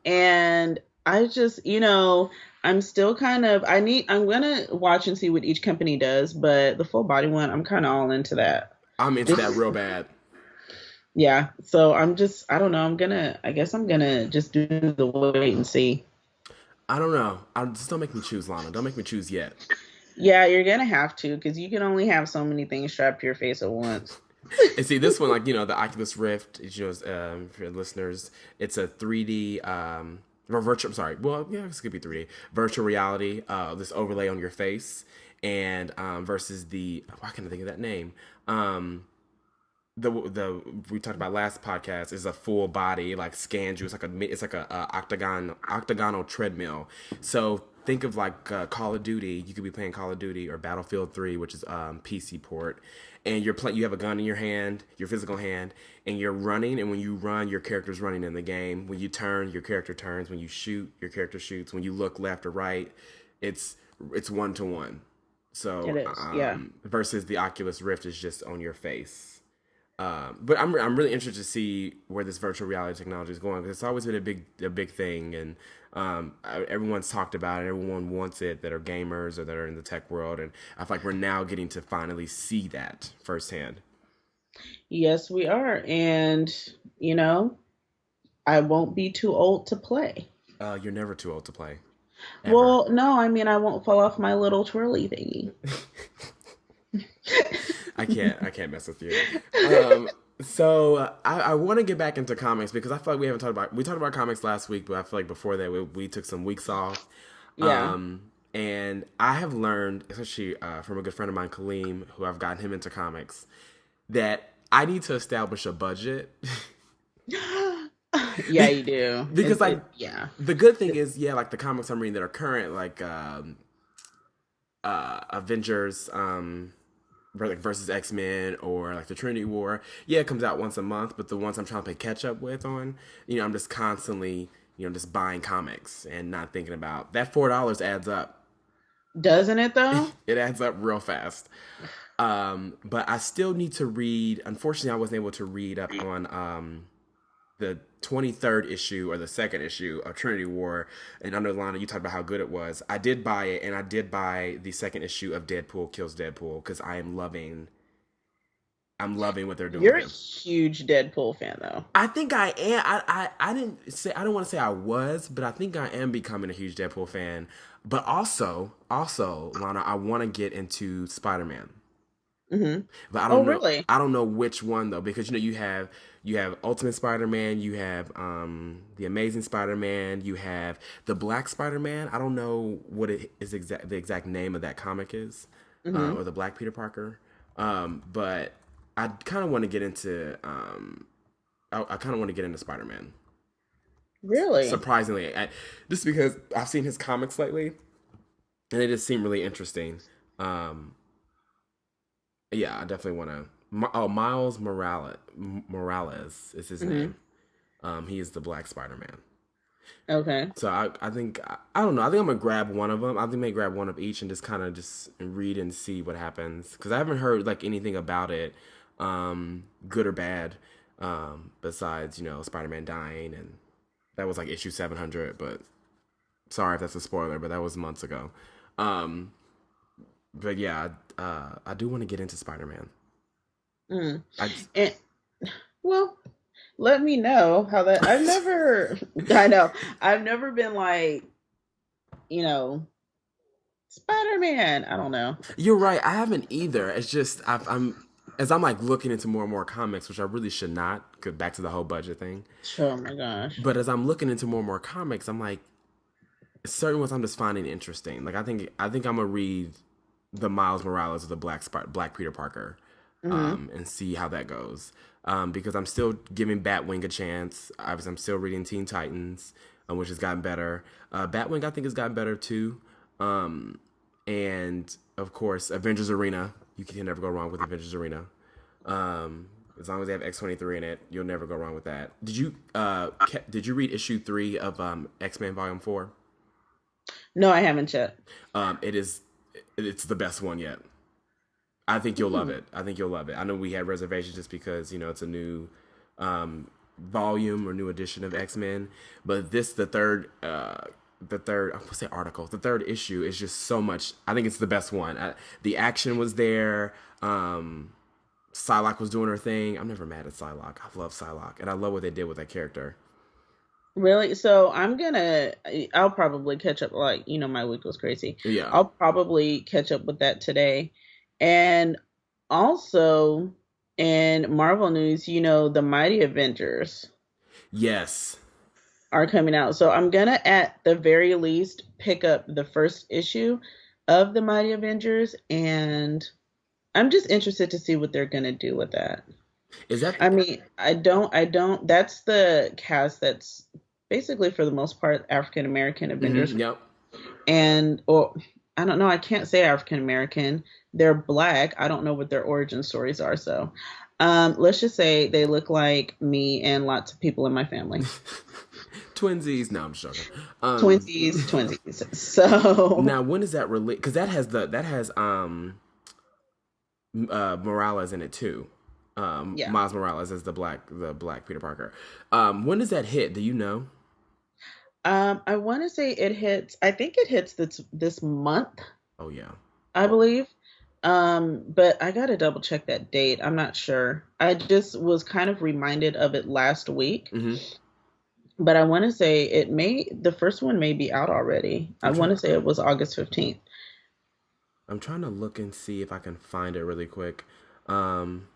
And I just, I'm still kind of I'm gonna watch and see what each company does, but the full body one, I'm kind of all into that. I'm into that Just real bad. yeah. So I don't know, I guess I'm gonna just do the wait and see. I don't know. Just don't make me choose, Lana. Don't make me choose yet. Yeah, you're gonna have to because you can only have so many things strapped to your face at once. And see, this one, like the Oculus Rift, for listeners, it's a 3D or virtual. I'm sorry. Well, yeah, this could be 3D virtual reality. This overlay on your face, and versus the why can't I think of that name? The we talked about last podcast is a full body like scans you. It's like a octagonal treadmill. So think of like Call of Duty. You could be playing Call of Duty or Battlefield 3, which is PC port, and you have a gun in your hand, your physical hand, and you're running. And when you run, your character's running in the game. When you turn, your character turns. When you shoot, your character shoots. When you look left or right, it's it's 1-to-1. It So is, yeah. versus the Oculus Rift is just on your face. But I'm really interested to see where this virtual reality technology is going because it's always been a big thing, and everyone's talked about it. Everyone wants it that are gamers or that are in the tech world, and I feel like we're now getting to finally see that firsthand. Yes, we are. And, you know, I won't be too old to play. You're never too old to play, ever. Well, no, I mean I won't fall off my little twirly thingy. I can't mess with you. So I want to get back into comics because I feel like we talked about comics last week, but I feel like before that we took some weeks off. Yeah. And I have learned, especially from a good friend of mine, Kaleem, who I've gotten him into comics, that I need to establish a budget. Yeah, you do. Because like Yeah. the good thing is, yeah, like the comics I'm reading that are current, like Avengers, like versus X-Men or like the Trinity War. Yeah, it comes out once a month, but the ones I'm trying to play catch up with on, I'm just constantly just buying comics and not thinking about that $4 adds up. Doesn't it though? It adds up real fast. But I still need to read. Unfortunately, I wasn't able to read up on the 23rd issue or the second issue of Trinity War. And under Lana, you talked about how good it was. I did buy it, and I did buy the second issue of Deadpool Kills Deadpool because I'm loving what they're doing with You're a him. huge Deadpool fan though. I think I am. I didn't say I don't want to say I was, but I think I am becoming a huge Deadpool fan. But also, Lana, I want to get into Spider Man. Hmm. But I Oh, don't know. really? I don't know which one though, because you have Ultimate Spider Man, you have the Amazing Spider Man, you have the Black Spider Man. I don't know what it is the exact name of that comic is, Hmm. or the Black Peter Parker. But I kind of want to get into I kind of want to get into Spider Man. Really? Surprisingly, just because I've seen his comics lately, and they just seem really interesting. Um, yeah, I definitely want to. Oh, Miles Morales is his Hmm. name. He is the Black Spider Man. Okay. So I think I don't know. I think I'm gonna grab one of them. I think I may grab one of each and just kind of just read and see what happens because I haven't heard like anything about it, good or bad. Besides Spider Man dying and that was like issue 700. But sorry if that's a spoiler, but that was months ago. Um, but yeah, I do want to get into Spider Man. Mm. I And well, let me know how that. I've never. I know. I've never been like, you know, Spider Man. I don't know. You're right. I haven't either. It's just I'm as I'm like looking into more and more comics, which I really should not. Cause back to the whole budget thing. Oh my gosh. But as I'm looking into more and more comics, I'm like certain ones I'm just finding interesting. Like I think I'm gonna read the Miles Morales of the Black Peter Parker, Hmm. and see how that goes. Because I'm still giving Batwing a chance. I'm still reading Teen Titans, which has gotten better. Batwing I think has gotten better too. Um, and of course Avengers Arena. You can never go wrong with Avengers Arena. Um, as long as they have X-23 in it, you'll never go wrong with that. Did you read issue 3 of X-Men Volume 4? No, I haven't yet. It is it's the best one yet. I think you'll love Hmm. it. I think you'll love it. I know we had reservations just because it's a new volume or new edition of X Men, but this the third I would say article, the third issue is just so much. I think it's the best one. The action was there. Psylocke was doing her thing. I'm never mad at Psylocke. I love Psylocke, and I love what they did with that character. Really? So I'll probably catch up. Like, my week was crazy. Yeah. I'll probably catch up with that today. And also in Marvel news, the Mighty Avengers Yes. are coming out. So I'm gonna, at the very least, pick up the first issue of the Mighty Avengers, and I'm just interested to see what they're gonna do with that. Is that? I mean, I don't. That's the cast that's basically for the most part African American Avengers, Yep. and or I don't know. I can't say African American. They're black. I don't know what their origin stories are. So, let's just say they look like me and lots of people in my family. Twinsies. No, I'm just joking. Twinsies, twinsies. So, Now when is that release? Because that has Morales in it too. yeah. Miles Morales as the black Peter Parker. When does that hit? Do you know? I want to say it hits. I think it hits this month, Oh yeah. I believe. But I gotta double check that date. I'm not sure. I just was kind of reminded of it last week, Mm-hmm. but I want to say the first one may be out already. I I'm want trying. to say it was August 15th. I'm trying to look and see if I can find it really quick. Um,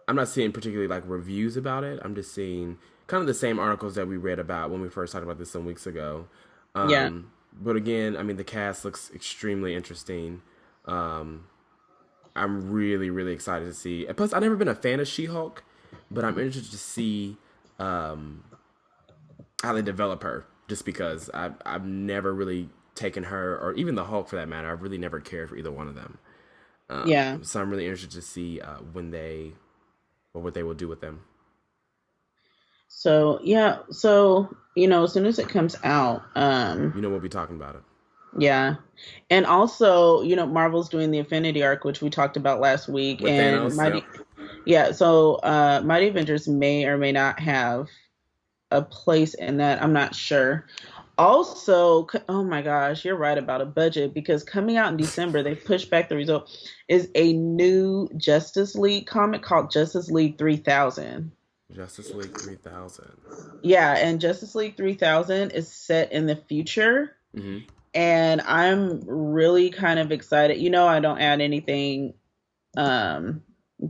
I'm not seeing particularly like reviews about it. I'm just seeing kind of the same articles that we read about when we first talked about this some weeks ago. Yeah. But again, I mean, the cast looks extremely interesting. Um, I'm really, really excited to see. And plus, I've never been a fan of She-Hulk, but I'm interested to see um, how they develop her. Just because I've never really taken her, or even the Hulk for that matter. I've really never cared for either one of them. Yeah. So I'm really interested to see when or what they will do with them. So, yeah. So as soon as it comes out, You know we'll be talking about it. yeah. And also, Marvel's doing the Infinity arc, which we talked about last week, With and Thanos, yep. Mighty Avengers may or may not have a place in that. I'm not sure. Also, oh my gosh, you're right about a budget because coming out in December, they pushed back the result, is a new Justice League comic called Justice League 3000. Justice League 3000. Yeah, and Justice League 3000 is set in the future. Mm-hmm. And I'm really kind of excited. I don't add anything um,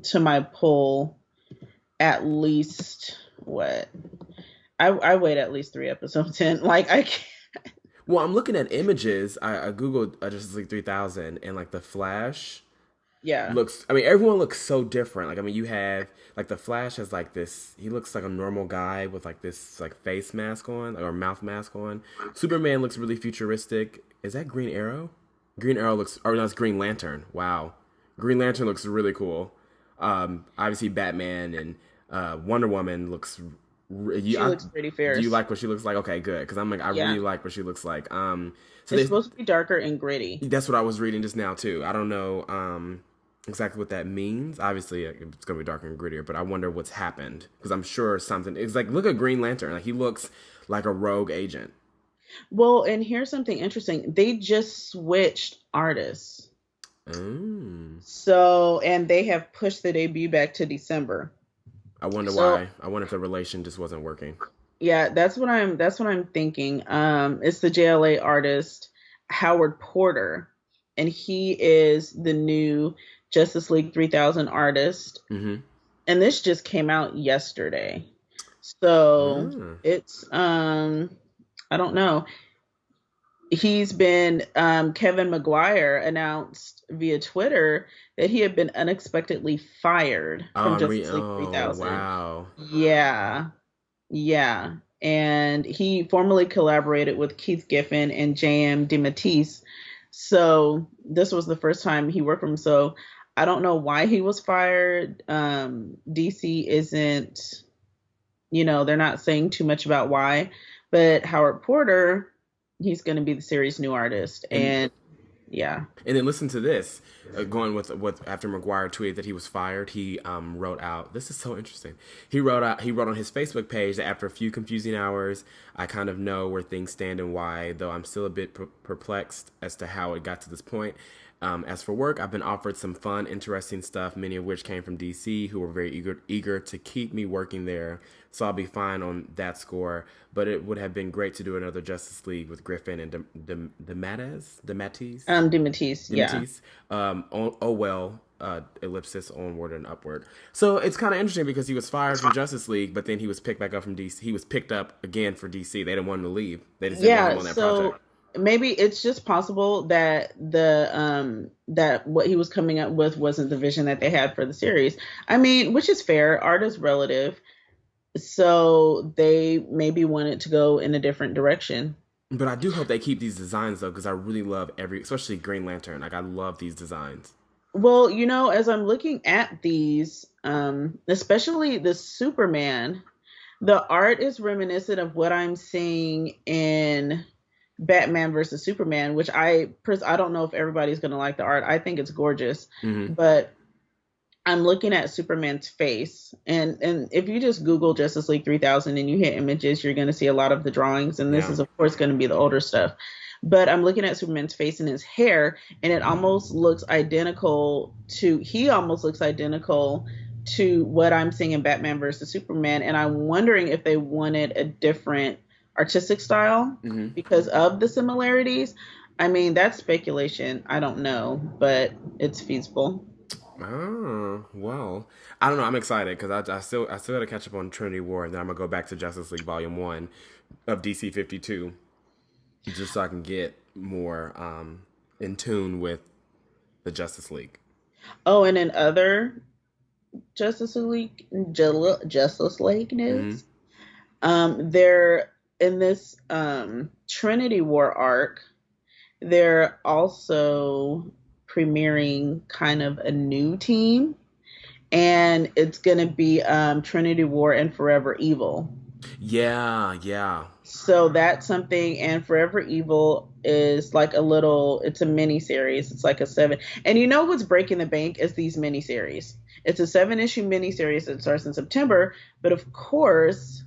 to my poll at least what? I wait at least 3 episodes in. Like I can't. Well, I'm looking at images. I googled Justice League 3000, and like the Flash Yeah. looks. I mean, everyone looks so different. Like, I mean, you have like the Flash has like this. He looks like a normal guy with like this like face mask on or mouth mask on. Superman looks really futuristic. Is that Green Arrow? Green Arrow looks. Or no, it's Green Lantern. Wow, Green Lantern looks really cool. Obviously, Batman and Wonder Woman looks. She looks pretty Do you fierce. like what she looks like? Okay, good. Because I'm like, I Yeah. really like what she looks like. So It's they supposed to be darker and gritty. that's what I was reading just now too. I don't know exactly what that means. Obviously, it's gonna be darker and grittier, but I wonder what's happened because I'm sure something. It's like look at Green Lantern. Like he looks like a rogue agent. Well, and here's something interesting. They just switched artists. Mm. So, and they have pushed the debut back to December. I wonder So, why. I wonder if the relation just wasn't working. yeah, that's what I'm thinking. It's the JLA artist Howard Porter, and he is the new Justice League 3000 artist. Mm-hmm. And this just came out yesterday. So, Mm. it's I don't know. He's been Kevin McGuire announced via Twitter that he had been unexpectedly fired Oh, from Justice League oh 3000. wow. Yeah. Yeah. And he formerly collaborated with Keith Giffen and J.M. DeMatteis. So this was the first time he worked with him. So I don't know why he was fired. DC isn't, they're not saying too much about why. But Howard Porter, he's going to be the series' new artist. And And yeah. And then listen to this. Going with what after McGuire tweeted that he was fired, he wrote out. This is so interesting. He wrote on his Facebook page that after a few confusing hours, I kind of know where things stand and why. Though I'm still a bit perplexed as to how it got to this point. As for work, I've been offered some fun, interesting stuff, many of which came from DC, who were very eager to keep me working there. So I'll be fine on that score. But it would have been great to do another Justice League with Griffin and DeMatteis. DeMatteis, yeah. Matisse. Oh well. Ellipsis onward and upward. So it's kind of interesting because he was fired from Justice League, but then he was picked back up from DC. He was picked up again for DC. They didn't want him to leave. They just didn't want him Yeah, on that so project. maybe it's just possible that that what he was coming up with wasn't the vision that they had for the series. I mean, which is fair. Art is relative. So they maybe wanted to go in a different direction. But I do hope they keep these designs though, because I really love especially Green Lantern. Like I love these designs. Well, as I'm looking at these, especially the Superman, the art is reminiscent of what I'm seeing in Batman versus Superman, which I don't know if everybody's going to like the art. I think it's gorgeous, Mm-hmm. but I'm looking at Superman's face, and if you just Google Justice League 3000 and you hit images, you're going to see a lot of the drawings, and this Yeah. is of course going to be the older stuff. But I'm looking at Superman's face and his hair, and it almost looks identical to he almost looks identical to what I'm seeing in Batman versus Superman, and I'm wondering if they wanted a different artistic style Mm-hmm. because of the similarities. I mean, that's speculation. I don't know, but it's feasible. Oh well, I don't know. I'm excited because I still got to catch up on Trinity War, and then I'm gonna go back to Justice League Volume One of DC 52 just so I can get more in tune with the Justice League. Oh, and in other Justice League Mm-hmm. news, they're in this Trinity War arc. They're also premiering kind of a new team, and it's gonna be Trinity War and Forever Evil. Yeah, yeah. So that's something, and Forever Evil is like a little, it's a mini series. It's like a seven. And you know what's breaking the bank is these mini series. It's a 7 issue mini series that starts in September, but of course,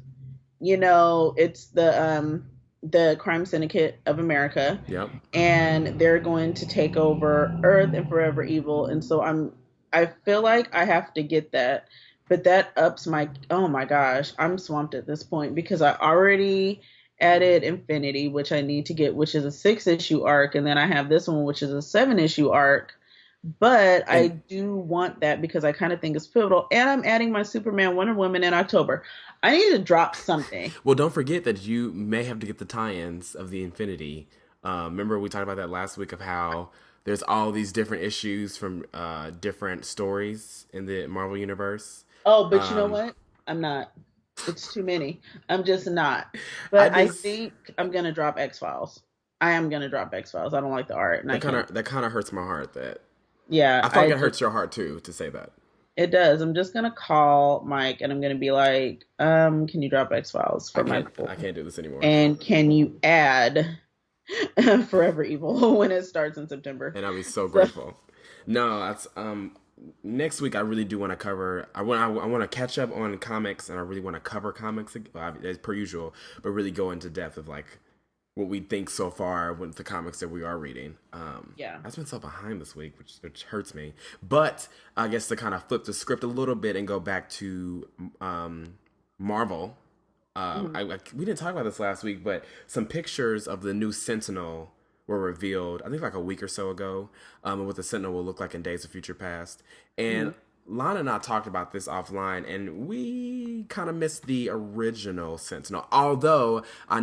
it's the Crime Syndicate of America, Yep. and they're going to take over Earth and Forever Evil, and so I feel like I have to get that, but that ups my, oh my gosh, I'm swamped at this point because I already added Infinity, which I need to get, which is a 6 issue arc, and then I have this one, which is a 7 issue arc. But I And do want that because I kind of think it's pivotal. And I'm adding my Superman Wonder Woman in October. I need to drop something. well, don't forget that you may have to get the tie-ins of the Infinity. Remember we talked about that last week of how there's all these different issues from different stories in the Marvel universe. Oh, but you know Um, what? I'm not. It's too many. I'm just not. I But I just think I'm gonna drop X Files. I am gonna drop X Files. I don't like the art, and I can't. that kind of hurts my heart. That Yeah, I feel like it hurts your heart too to say that. it does. I'm just gonna call Mike, and I'm gonna be like, can you drop X Files for my I pool? can't do this anymore. And can you add Forever Evil when it starts in September? And I'll be so So grateful. No, that's next week I really do want to cover. I want to catch up on comics, and I really want to cover comics as per usual, but really go into depth of like what we think so far with the comics that we are reading. yeah. I've been so behind this week, which hurts me. But I guess to kind of flip the script a little bit and go back to Marvel. Mhm. We didn't talk about this last week, but some pictures of the new Sentinel were revealed. I think like a week or so ago, and what the Sentinel will look like in Days of Future Past. Mhm. And Lana and I talked about this offline, and we kind of missed the original Sentinel. Although I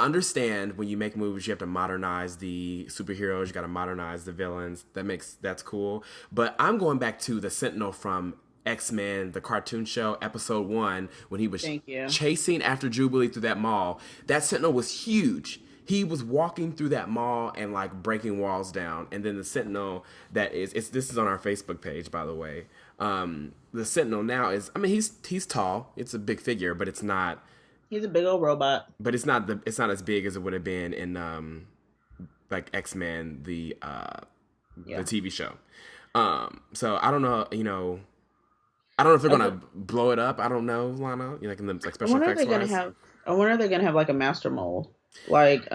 understand when you make movies, you have to modernize the superheroes, you got to modernize the villains. That's cool. But I'm going back to the Sentinel from X-Men, the cartoon show, episode 1, when he was Thank you. chasing after Jubilee through that mall. That Sentinel was huge. He was walking through that mall and like breaking walls down. And then the Sentinel that is, this is on our Facebook page, by the way. The Sentinel now is, I mean, he's tall. It's a big figure, but it's not. He's a big old robot. But it's not as big as it would have been in like X-Men the Yeah. TV show. So I don't know, I don't know if they're Okay. gonna blow it up. I don't know, Lana. Like in the like I special wonder if effects they're gonna wise. have. I wonder if they're gonna have like a master mold, like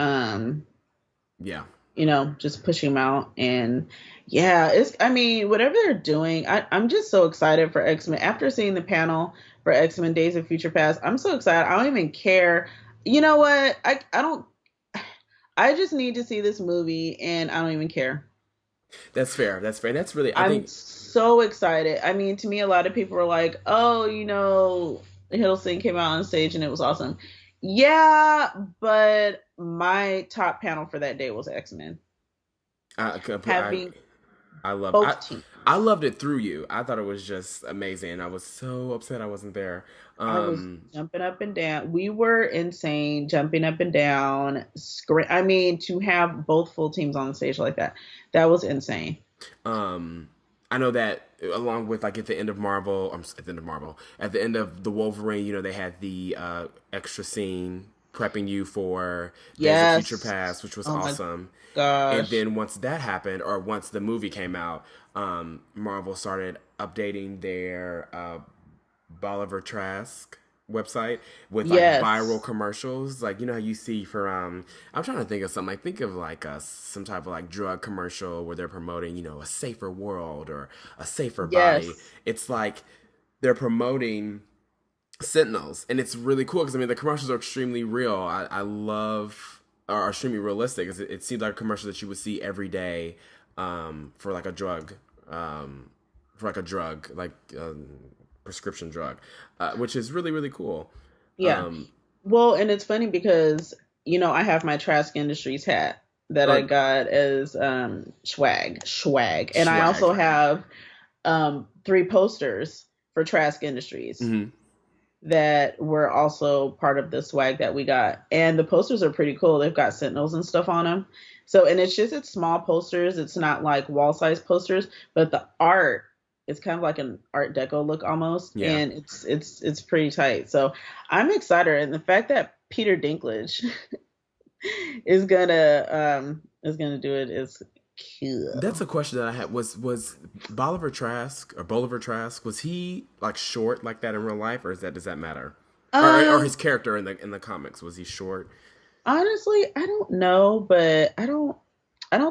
Yeah, just push him out. And yeah, it's. I mean, whatever they're doing, I'm just so excited for X Men. After seeing the panel for X Men Days of Future Past, I'm so excited. I don't even care. You know what? I don't. I just need to see this movie, and I don't even care. that's fair. That's fair. That's really, I I'm think so excited. I mean, to me, a lot of people were like, "Oh, Hiddleston came out on stage and it was awesome." Yeah, but my top panel for that day was X Men, I having I love both teams. I loved it through you. I thought it was just amazing. I was so upset I wasn't there. I was jumping up and down. We were insane, jumping up and down. I mean, to have both full teams on the stage like that was insane. Um, I know that along with like at the end of Marvel, at the end of Marvel, at the end of the Wolverine, they had the extra scene prepping you for Days of Future Yes. Past, which was Oh my awesome. And gosh. then once that happened, or once the movie came out, Marvel started updating their Bolivar Trask website with like viral Yes. commercials, like how you see for I'm trying to think of something, like think of like some type of like drug commercial where they're promoting a safer world or a safer body. Yes. It's like they're promoting Sentinels, and it's really cool because I mean the commercials are extremely real. I love are extremely realistic. It seems like a commercial that you would see every day for like a drug, for like a drug, like prescription drug, which is really really cool. Yeah. Um, Well, and it's funny because, I have my Trask Industries hat that I or got as swag. And I swag. also have 3 posters for Trask Industries Hmm. that were also part of the swag that we got. And the posters are pretty cool. They've got sentinels and stuff on them. So, and it's small posters. It's not like wall size posters, but the art it's kind of like an Art Deco look almost, Yeah. and it's pretty tight. So I'm excited, and the fact that Peter Dinklage is gonna do it is That's cool. a question that I had. Was Bolivar Trask, was he like short like that in real life, or is that does that matter? Or Um, his character in the comics, was he short? Honestly, I don't know, but I don't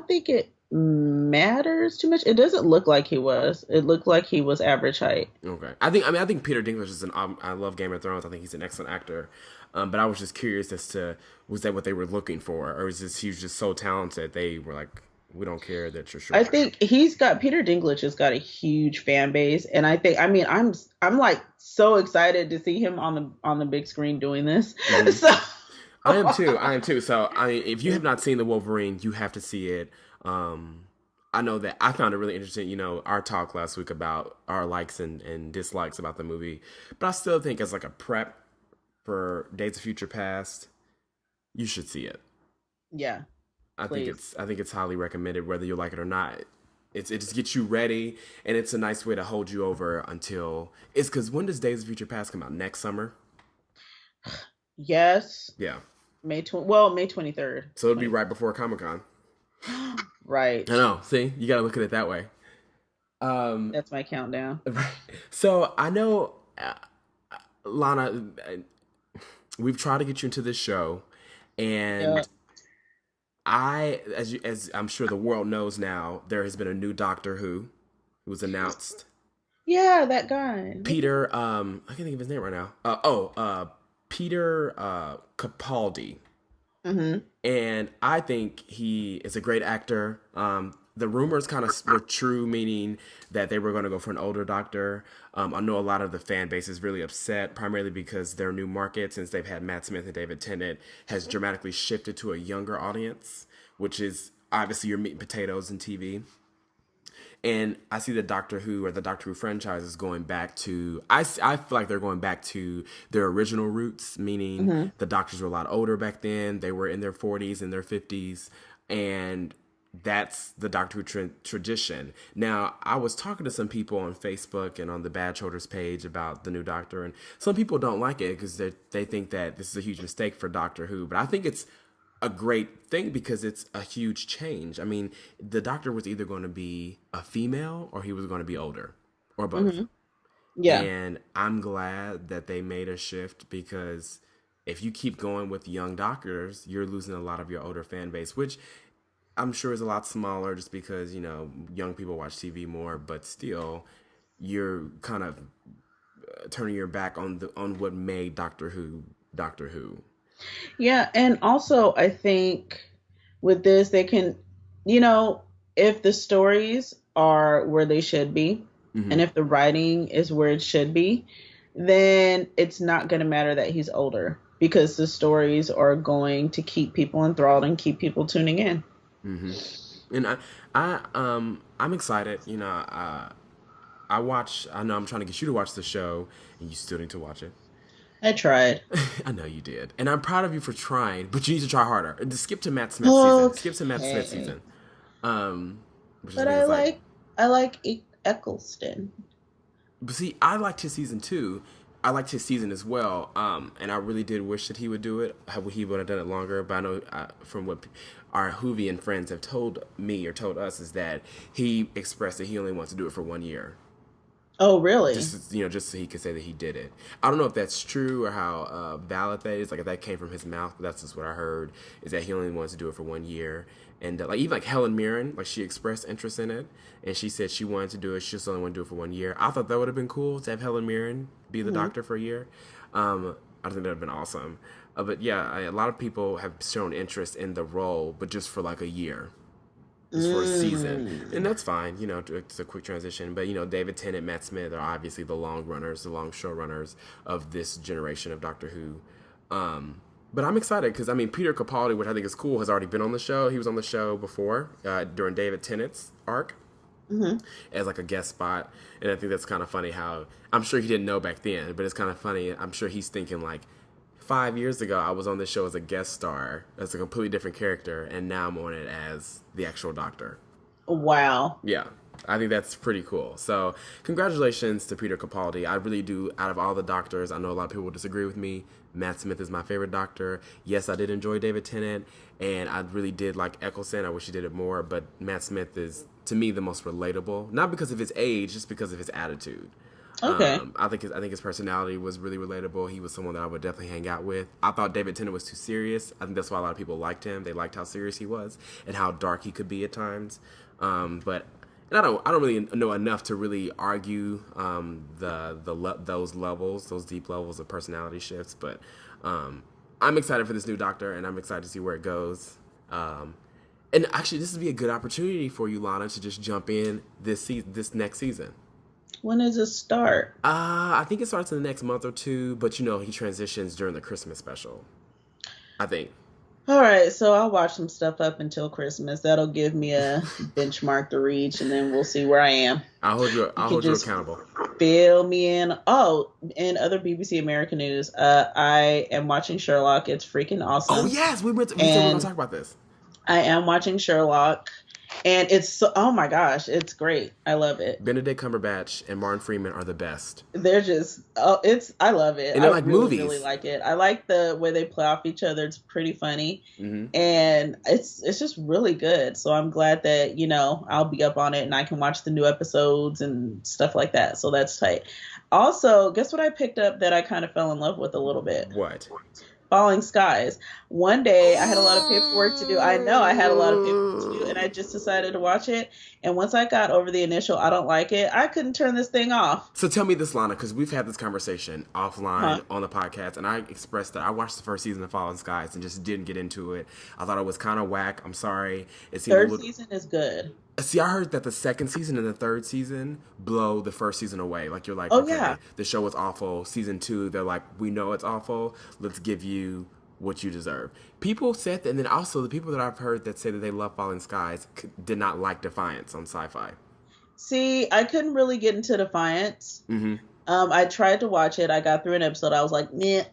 think it matters too much. It doesn't look like he was. It looked like he was average height. Okay. I think Peter Dinklage is an I love Game of Thrones. I think he's an excellent actor. But I was just curious as to was that what they were looking for, or is this he was just so talented they were like, we don't care that you're I short. think Peter Dinklage has got a huge fan base, and I mean I'm like so excited to see him on the big screen doing this. Hmm. So I am too. I am too. So if you have not seen the Wolverine, you have to see it. Um, I know that I found it really interesting. You know, our talk last week about our likes and dislikes about the movie, but I still think as like a prep for Days of Future Past, you should see it. yeah, please. I think it's highly recommended whether you like it or not. It just gets you ready, and it's a nice way to hold you over until it's because when does Days of Future Past come out? Next summer. Yes, Yeah, May 23rd. so it'll be right before Comic Con. I Right. know. See, you got to look at it that way. Um, That's my countdown. so I know, Lana, we've tried to get you into this show, Yeah. and as I'm sure the world knows now, there has been a new Doctor who was announced. Yeah, that guy. What's his name? Peter, I can't think of his name right now. Peter Capaldi, Mm-hmm. and I think he is a great actor. The rumors kind of were true, meaning that they were going to go for an older Doctor. I know a lot of the fan base is really upset, primarily because their new market, since they've had Matt Smith and David Tennant, has dramatically shifted to a younger audience, which is obviously your meat and potatoes in TV. And I see the Doctor Who or the Doctor Who franchise is going back to. I feel like they're going back to their original roots, meaning Mm-hmm. the Doctors were a lot older back then. They were in their 40s and their 50s, and that's the Doctor Who tradition. Now, I was talking to some people on Facebook and on the Badge Holders page about the new Doctor, and some people don't like it because they think that this is a huge mistake for Doctor Who. But I think it's a great thing because it's a huge change. I mean, the Doctor was either going to be a female or he was going to be older or both. Mm-hmm. Yeah. And I'm glad that they made a shift because if you keep going with young doctors, you're losing a lot of your older fan base, which I'm sure is a lot smaller just because, you know, young people watch TV more, but still you're kind of turning your back on the on what made Doctor Who. Yeah, and also I think with this they can, you know, if the stories are where they should be and Mhm. if the writing is where it should be, then it's not going to matter that he's older because the stories are going to keep people enthralled and keep people tuning in. Mhm. And I'm excited. You know, I watch. I know I'm trying to get you to watch the show, and you still need to watch it. I tried. I know you did, and I'm proud of you for trying. But you need to try harder. And just skip to Matt Smith season. Skip to Matt Smith Okay. season. Um, which I But think is like. I like Eccleston. But see, I liked his season too. I liked his season as well. And I really did wish that he would do it. How he would have done it longer. But I know from what our Whovian friends have told me or told us is that he expressed that he only wants to do it for 1 year. Oh, really? Just just so he could say that he did it. I don't know if that's true or how valid that is. Like if that came from his mouth, but that's just what I heard. Is that he only wants to do it for 1 year, and like even like Helen Mirren, like she expressed interest in it, and she said she wanted to do it. She just only want to do it for 1 year. I thought that would have been cool to have Helen Mirren be the Hmm. Doctor for a year. I think that would have been awesome. But yeah, a lot of people have shown interest in the role, but just for like a year, just for a season, and Mm. that's fine. You know, it's a quick transition. But you know, David Tennant, Matt Smith are obviously the long runners, the long showrunners of this generation of Doctor Who. But I'm excited because I mean, Peter Capaldi, which I think is cool, has already been on the show. He was on the show before during David Tennant's arc Hmm. as like a guest spot, and I think that's kind of funny how I'm sure he didn't know back then, but it's kind of funny. I'm sure he's thinking like 5 years ago I was on this show as a guest star as a completely different character, and now I'm on it as the actual Doctor. Wow. Yeah. I think that's pretty cool. So, congratulations to Peter Capaldi. I really do. Out of all the doctors, I know a lot of people will disagree with me. Matt Smith is my favorite doctor. Yes, I did enjoy David Tennant, and I really did like Eccleston. I wish he did it more, but Matt Smith is, to me, the most relatable. Not because of his age, just because of his attitude. Okay. I think his personality was really relatable. He was someone that I would definitely hang out with. I thought David Tennant was too serious. I think that's why a lot of people liked him. They liked how serious he was and how dark he could be at times. But and I don't really know enough to really argue those levels, those deep levels of personality shifts. But I'm excited for this new Doctor, and I'm excited to see where it goes. And actually, this would be a good opportunity for you, Lana, to just jump in this next season. When does it start? I think it starts in the next month or two, but he transitions during the Christmas special. I think. All right, so I'll watch some stuff up until Christmas. That'll give me a benchmark to reach, and then we'll see where I am. I'll hold you just accountable. Fill me in. Oh, in other BBC American news, I am watching Sherlock. It's freaking awesome. Oh yes, we said we were going to talk about this. I am watching Sherlock. And oh my gosh, it's great. I love it. Benedict Cumberbatch and Martin Freeman are the best. They're just, I love it. And they're like really, movies. really like it. I like the way they play off each other. It's pretty funny. Mm-hmm. And it's just really good. So I'm glad that, I'll be up on it and I can watch the new episodes and stuff like that. So that's tight. Also, guess what I picked up that I kind of fell in love with a little bit? What? Falling Skies. One day I had a lot of paperwork to do. I know I had a lot of paperwork to do, and I just decided to watch it. And once I got over the initial I don't like it, I couldn't turn this thing off. So tell me this, Lana, because we've had this conversation offline on the podcast, and I expressed that I watched the first season of Falling Skies and just didn't get into it. I thought it was kind of whack. I'm sorry. Third season is good. See, I heard that the second season and the third season blow the first season away. Like, you're like, the show was awful. Season 2, they're like, we know it's awful. Let's give you what you deserve. People said that, and then also the people that I've heard that say that they love Falling Skies did not like Defiance on Sci-Fi. See, I couldn't really get into Defiance. Mm-hmm. I tried to watch it. I got through an episode. I was like, meh.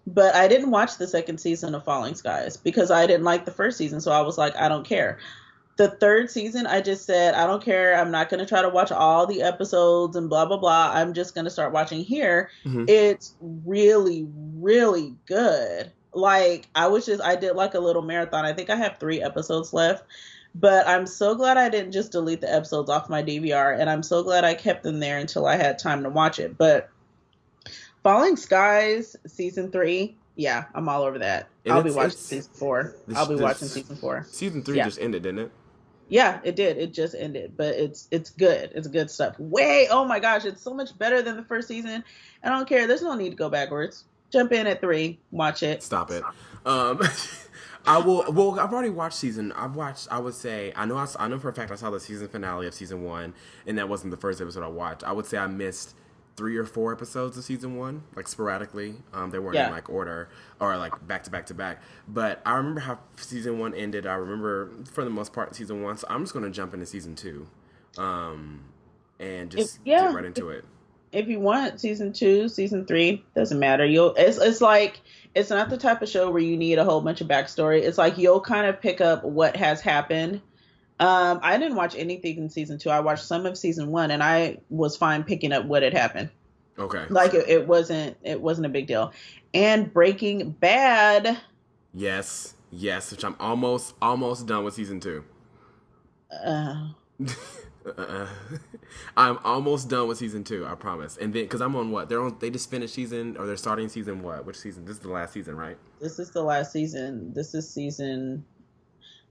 But I didn't watch the second season of Falling Skies because I didn't like the first season. So I was like, I don't care. The third season, I just said, I don't care. I'm not going to try to watch all the episodes and blah, blah, blah. I'm just going to start watching here. Mm-hmm. It's really, really good. Like, I did like a little marathon. I think I have 3 episodes left. But I'm so glad I didn't just delete the episodes off my DVR. And I'm so glad I kept them there until I had time to watch it. But Falling Skies, season 3. Yeah, I'm all over that. I'll be watching season 4. I'll be watching season 4. Season 3 just ended, didn't it? Yeah, it did. It just ended, but it's good. It's good stuff. Oh my gosh, it's so much better than the first season. I don't care. There's no need to go backwards. Jump in at 3, watch it. Stop it. I will. Well, I've already watched season. I would say. I know for a fact I saw the season finale of season 1, and that wasn't the first episode I watched. I would say I missed 3 or 4 episodes of season 1, like sporadically. They weren't in like order or like back to back to back. But I remember how season 1 ended. I remember for the most part season 1. So I'm just gonna jump into season 2, and just get right into it. If you want season 2, season 3, doesn't matter. It's like, it's not the type of show where you need a whole bunch of backstory. It's like you'll kind of pick up what has happened. I didn't watch anything in season 2. I watched some of season 1, and I was fine picking up what had happened. Okay. Like it wasn't a big deal. And Breaking Bad. Yes, which I'm almost done with season 2. I'm almost done with season 2, I promise. And then, because I'm on what? They just finished season, or they're starting season what? Which season? This is the last season, right? This is the last season. This is season,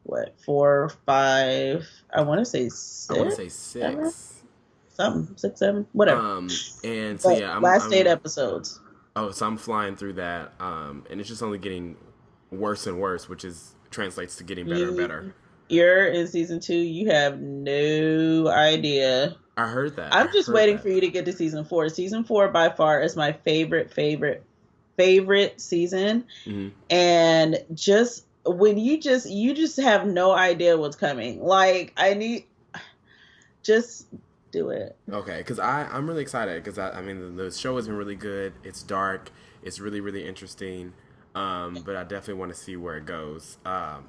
what, 4, 5? I want to say 6. I want to say 6. Something, 6, 7, whatever. And so yeah, last 8 episodes. Oh, so I'm flying through that, and it's just only getting worse and worse, which translates to getting better and better. You're in season 2. You have no idea. I heard that. I'm just waiting for you to get to season 4. Season 4 by far is my favorite season. Mm-hmm. And just when you just have no idea what's coming. Like, just do it. Okay, because I'm really excited because I mean the show has been really good. It's dark. It's really, really interesting. But I definitely want to see where it goes.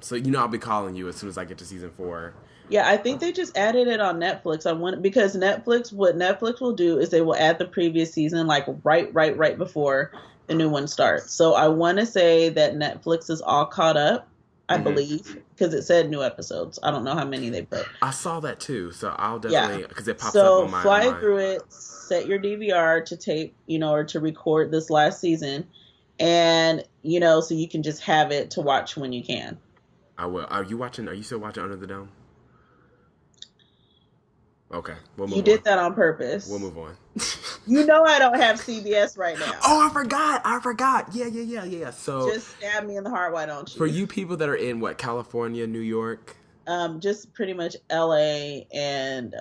So you know, I'll be calling you as soon as I get to season 4. Yeah, I think they just added it on Netflix. I want because what Netflix will do is they will add the previous season like right before the new one starts. So I want to say that Netflix is all caught up, I believe, because it said new episodes. I don't know how many they put. I saw that too, so I'll Yeah. definitely because it pops up So on my fly through it, set your DVR to tape, or to record this last season, and so you can just have it to watch when you can. I will. Are you watching? Are you still watching Under the Dome? Okay, we'll You move on. did that on We'll purpose. move on. You know I don't have CBS right now. Oh, I forgot. I forgot. Yeah. So, Just stab me in the heart, why don't for you? you people that are in what, California, New York? Just pretty much LA and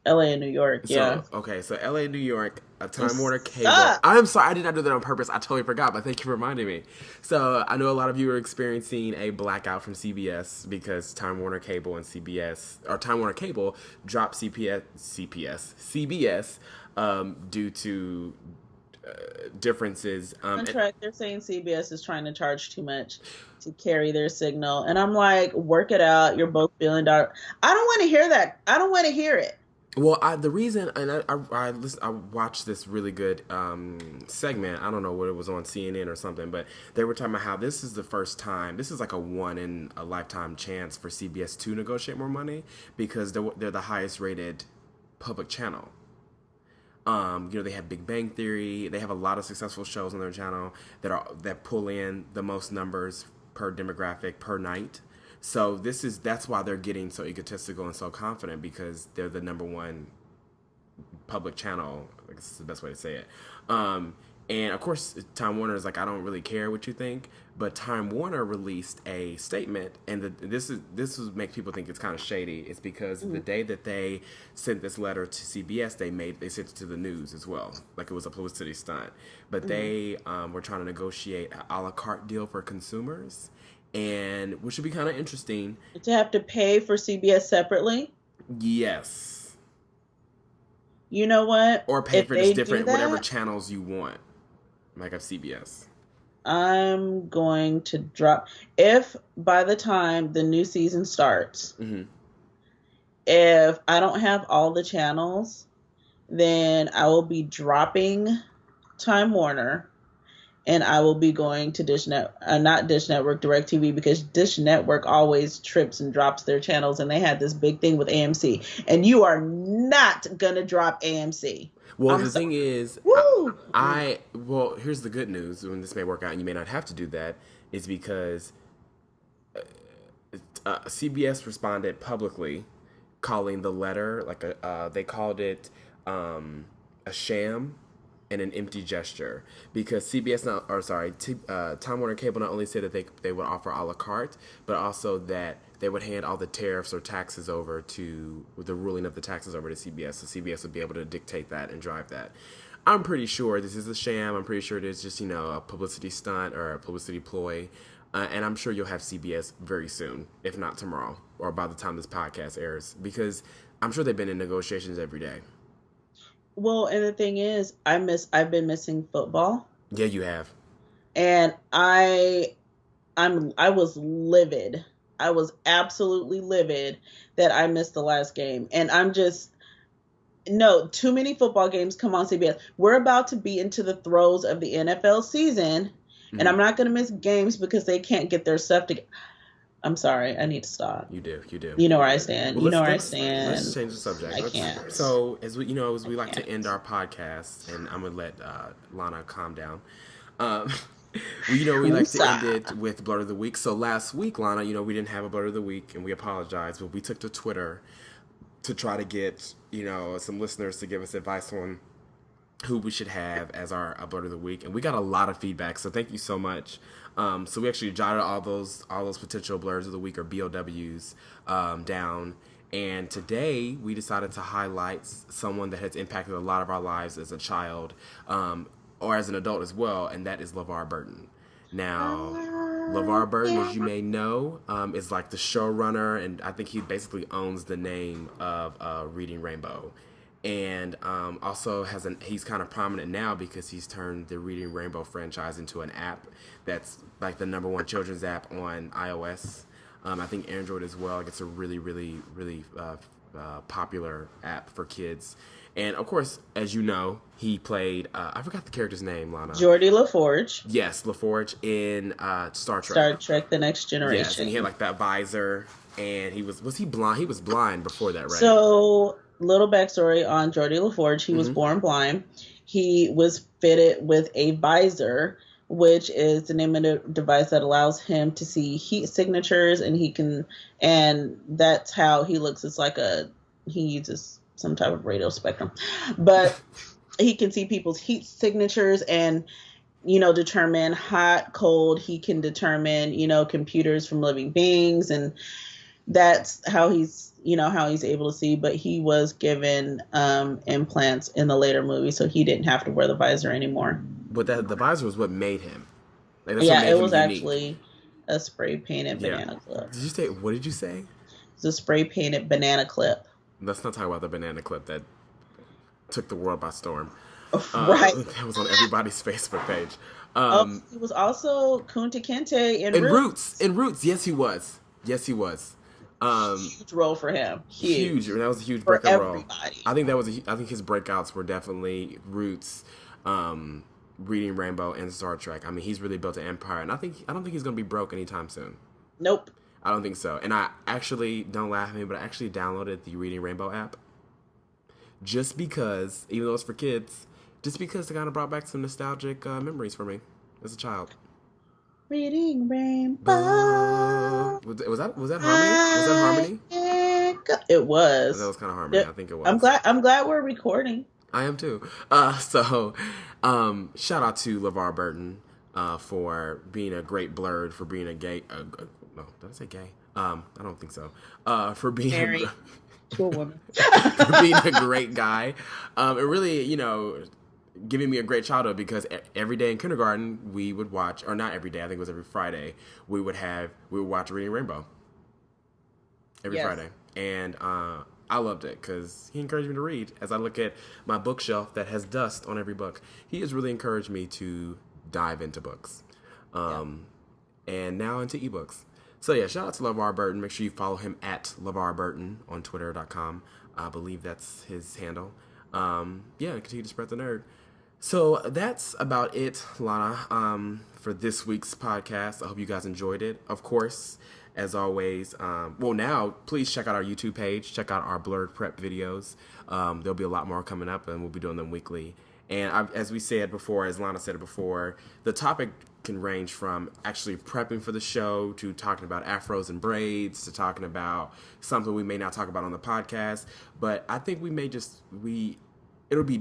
New York, yeah. So, okay, so LA, New York, a It Time Warner Cable. I'm sucks. sorry, I did not do that on purpose. I totally forgot, but thank you for reminding me. So, I know a lot of you are experiencing a blackout from CBS because Time Warner Cable and CBS, or Time Warner Cable, dropped CBS, due to differences. Contract, they're saying CBS is trying to charge too much to carry their signal. And I'm like, work it out. You're both $1 billion. I don't want to hear that. I don't want to hear it. Well, the reason, and I watched this really good segment. I don't know what it was on CNN or something, but they were talking about how this is the first time. This is like a one in a lifetime chance for CBS to negotiate more money because they're the highest rated public channel. They have Big Bang Theory. They have a lot of successful shows on their channel that pull in the most numbers per demographic per night. So that's why they're getting so egotistical and so confident because they're the number one public channel. I guess is the best way to say it. And of course, Time Warner is like, I don't really care what you think, but Time Warner released a statement, and this make people think it's kind of shady. It's because the day that they sent this letter to CBS, they sent it to the news as well, like it was a publicity stunt. But they were trying to negotiate an a la carte deal for consumers, and which would be kind of interesting. To have to pay for CBS separately. Yes. You know what? Or pay If for just they do different whatever that, channels you want, like of CBS. I'm going to drop. If by the time the new season starts, if I don't have all the channels, then I will be dropping Time Warner and I will be going to not Dish Network, DirecTV, because Dish Network always trips and drops their channels, and they had this big thing with AMC, and you are not gonna drop AMC. Well, the thing is, Woo! well, here's the good news. When this may work out, and you may not have to do that, is because CBS responded publicly, calling the letter they called it a sham and an empty gesture because Time Warner Cable not only said that they would offer a la carte, but also that they would hand all the tariffs or taxes over to the ruling of the taxes over to CBS, so CBS would be able to dictate that and drive that. I'm pretty sure this is a sham. I'm pretty sure it is just a publicity stunt or a publicity ploy. And I'm sure you'll have CBS very soon, if not tomorrow, or by the time this podcast airs, because I'm sure they've been in negotiations every day. Well, and the thing is, I've been missing football. Yeah, you have. And I was livid. I was absolutely livid that I missed the last game. And no, too many football games come on CBS. We're about to be into the throes of the NFL season, and I'm not going to miss games because they can't get their stuff together. I'm sorry. I need to stop. You do. You know where I stand. Well, you know where I stand. Let's change the subject. I can't. So, as we like to end our podcast, and I'm gonna let Lana calm down. We like to end it with Blerd of the Week. So last week, Lana, we didn't have a Blerd of the Week, and we apologize, but we took to Twitter to try to get some listeners to give us advice on who we should have as our Blerd of the Week, and we got a lot of feedback. So thank you so much. So we actually jotted all those potential Blerds of the Week or BOWs down. And today we decided to highlight someone that has impacted a lot of our lives as a child or as an adult as well, and that is LeVar Burton. Now, LeVar Burton, as you may know, is like the showrunner, and I think he basically owns the name of Reading Rainbow. and also he's kind of prominent now because he's turned the Reading Rainbow franchise into an app that's like the #1 children's app on iOS. I think Android as well. It's a really, really, really popular app for kids. And of course, as you know, he played. I forgot the character's name, Lana. Geordi LaForge. Yes, LaForge in Star Trek. Star Trek: The Next Generation. Yes, and he had like that visor, and he was he blind? He was blind before that, right? So, little backstory on Geordi LaForge. He was born blind. He was fitted with a visor, which is the name of the device that allows him to see heat signatures, and that's how he looks. It's like he uses some type of radio spectrum, but he can see people's heat signatures and, determine hot, cold. He can determine, computers from living beings, and that's how he's able to see. But he was given implants in the later movie, so he didn't have to wear the visor anymore. But the visor was what made him. Like, it was actually a spray painted banana clip. Did you say? What did you say? It's a spray painted banana clip. Let's not talk about the banana clip that took the world by storm. Right. That was on everybody's Facebook page. He was also Kunta Kinte in Roots. In Roots, yes, he was. Huge role for him. Huge. That was a huge breakout role. I think I think his breakouts were definitely Roots, Reading Rainbow, and Star Trek. I mean, he's really built an empire, and I don't think he's going to be broke anytime soon. Nope. I don't think so. And I actually, don't laugh at me, but I actually downloaded the Reading Rainbow app just because, even though it's for kids, just because it kind of brought back some nostalgic memories for me as a child. Reading Rainbow. Was that Harmony? Was that Harmony? It was. That was kind of Harmony. I think it was. I'm glad we're recording. I am too. So shout out to LeVar Burton for being a great Blerd, for being a gay. No, did I say gay? I don't think so. For being married to a woman. For being a great guy. It really, giving me a great childhood, because every day in kindergarten we would watch, or not every day, I think it was every Friday, we would watch Reading Rainbow. Every Friday. And I loved it because he encouraged me to read. As I look at my bookshelf that has dust on every book, he has really encouraged me to dive into books. And now into ebooks. So yeah, shout out to LeVar Burton. Make sure you follow him at LeVar Burton on Twitter.com. I believe that's his handle. Continue to spread the nerd. So that's about it, Lana, for this week's podcast. I hope you guys enjoyed it. Of course, as always, now please check out our YouTube page. Check out our Blerd prep videos. There'll be a lot more coming up, and we'll be doing them weekly. And as we said before, as Lana said it before, the topic can range from actually prepping for the show to talking about afros and braids to talking about something we may not talk about on the podcast. But I think it'll be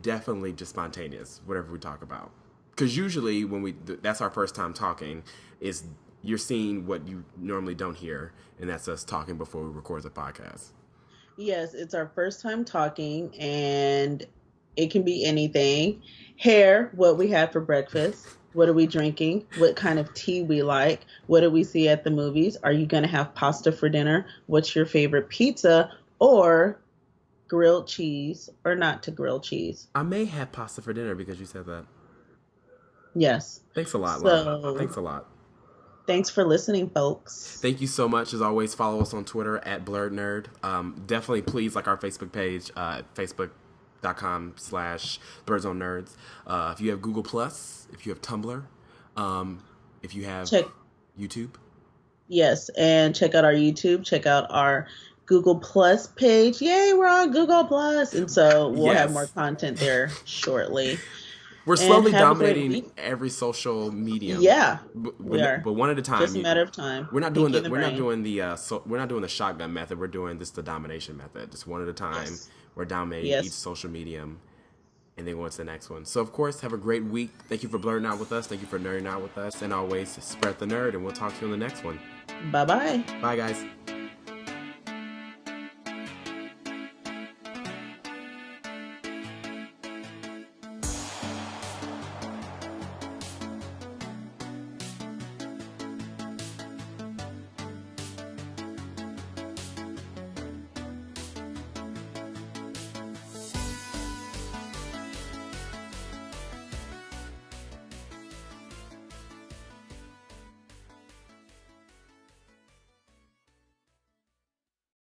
definitely just spontaneous, whatever we talk about. Because usually when that's our first time talking, is you're seeing what you normally don't hear, and that's us talking before we record the podcast. Yes, it's our first time talking, and it can be anything. Hair, what we had for breakfast. What are we drinking? What kind of tea we like? What did we see at the movies? Are you going to have pasta for dinner? What's your favorite pizza? Or grilled cheese, or not to grilled cheese? I may have pasta for dinner because you said that. Yes. Thanks a lot, Lana. Thanks a lot. Thanks for listening, folks. Thank you so much. As always, follow us on Twitter at BlerdNerd. Definitely please like our Facebook page, facebook.com/BlerdsOnNerds. If you have Google+, if you have Tumblr, if you have YouTube. Yes, and check out our YouTube. Check out our Google Plus page. Yay, we're on Google Plus. And so we'll have more content there shortly. We're slowly dominating every social medium. Yeah, we are. But one at a time. Just a matter of time. We're not doing the shotgun method. We're doing the domination method. Just one at a time. Yes. We're dominating each social medium, and then going to the next one. So of course, have a great week. Thank you for blerding out with us. Thank you for nerding out with us, and always spread the nerd. And we'll talk to you on the next one. Bye bye. Bye guys.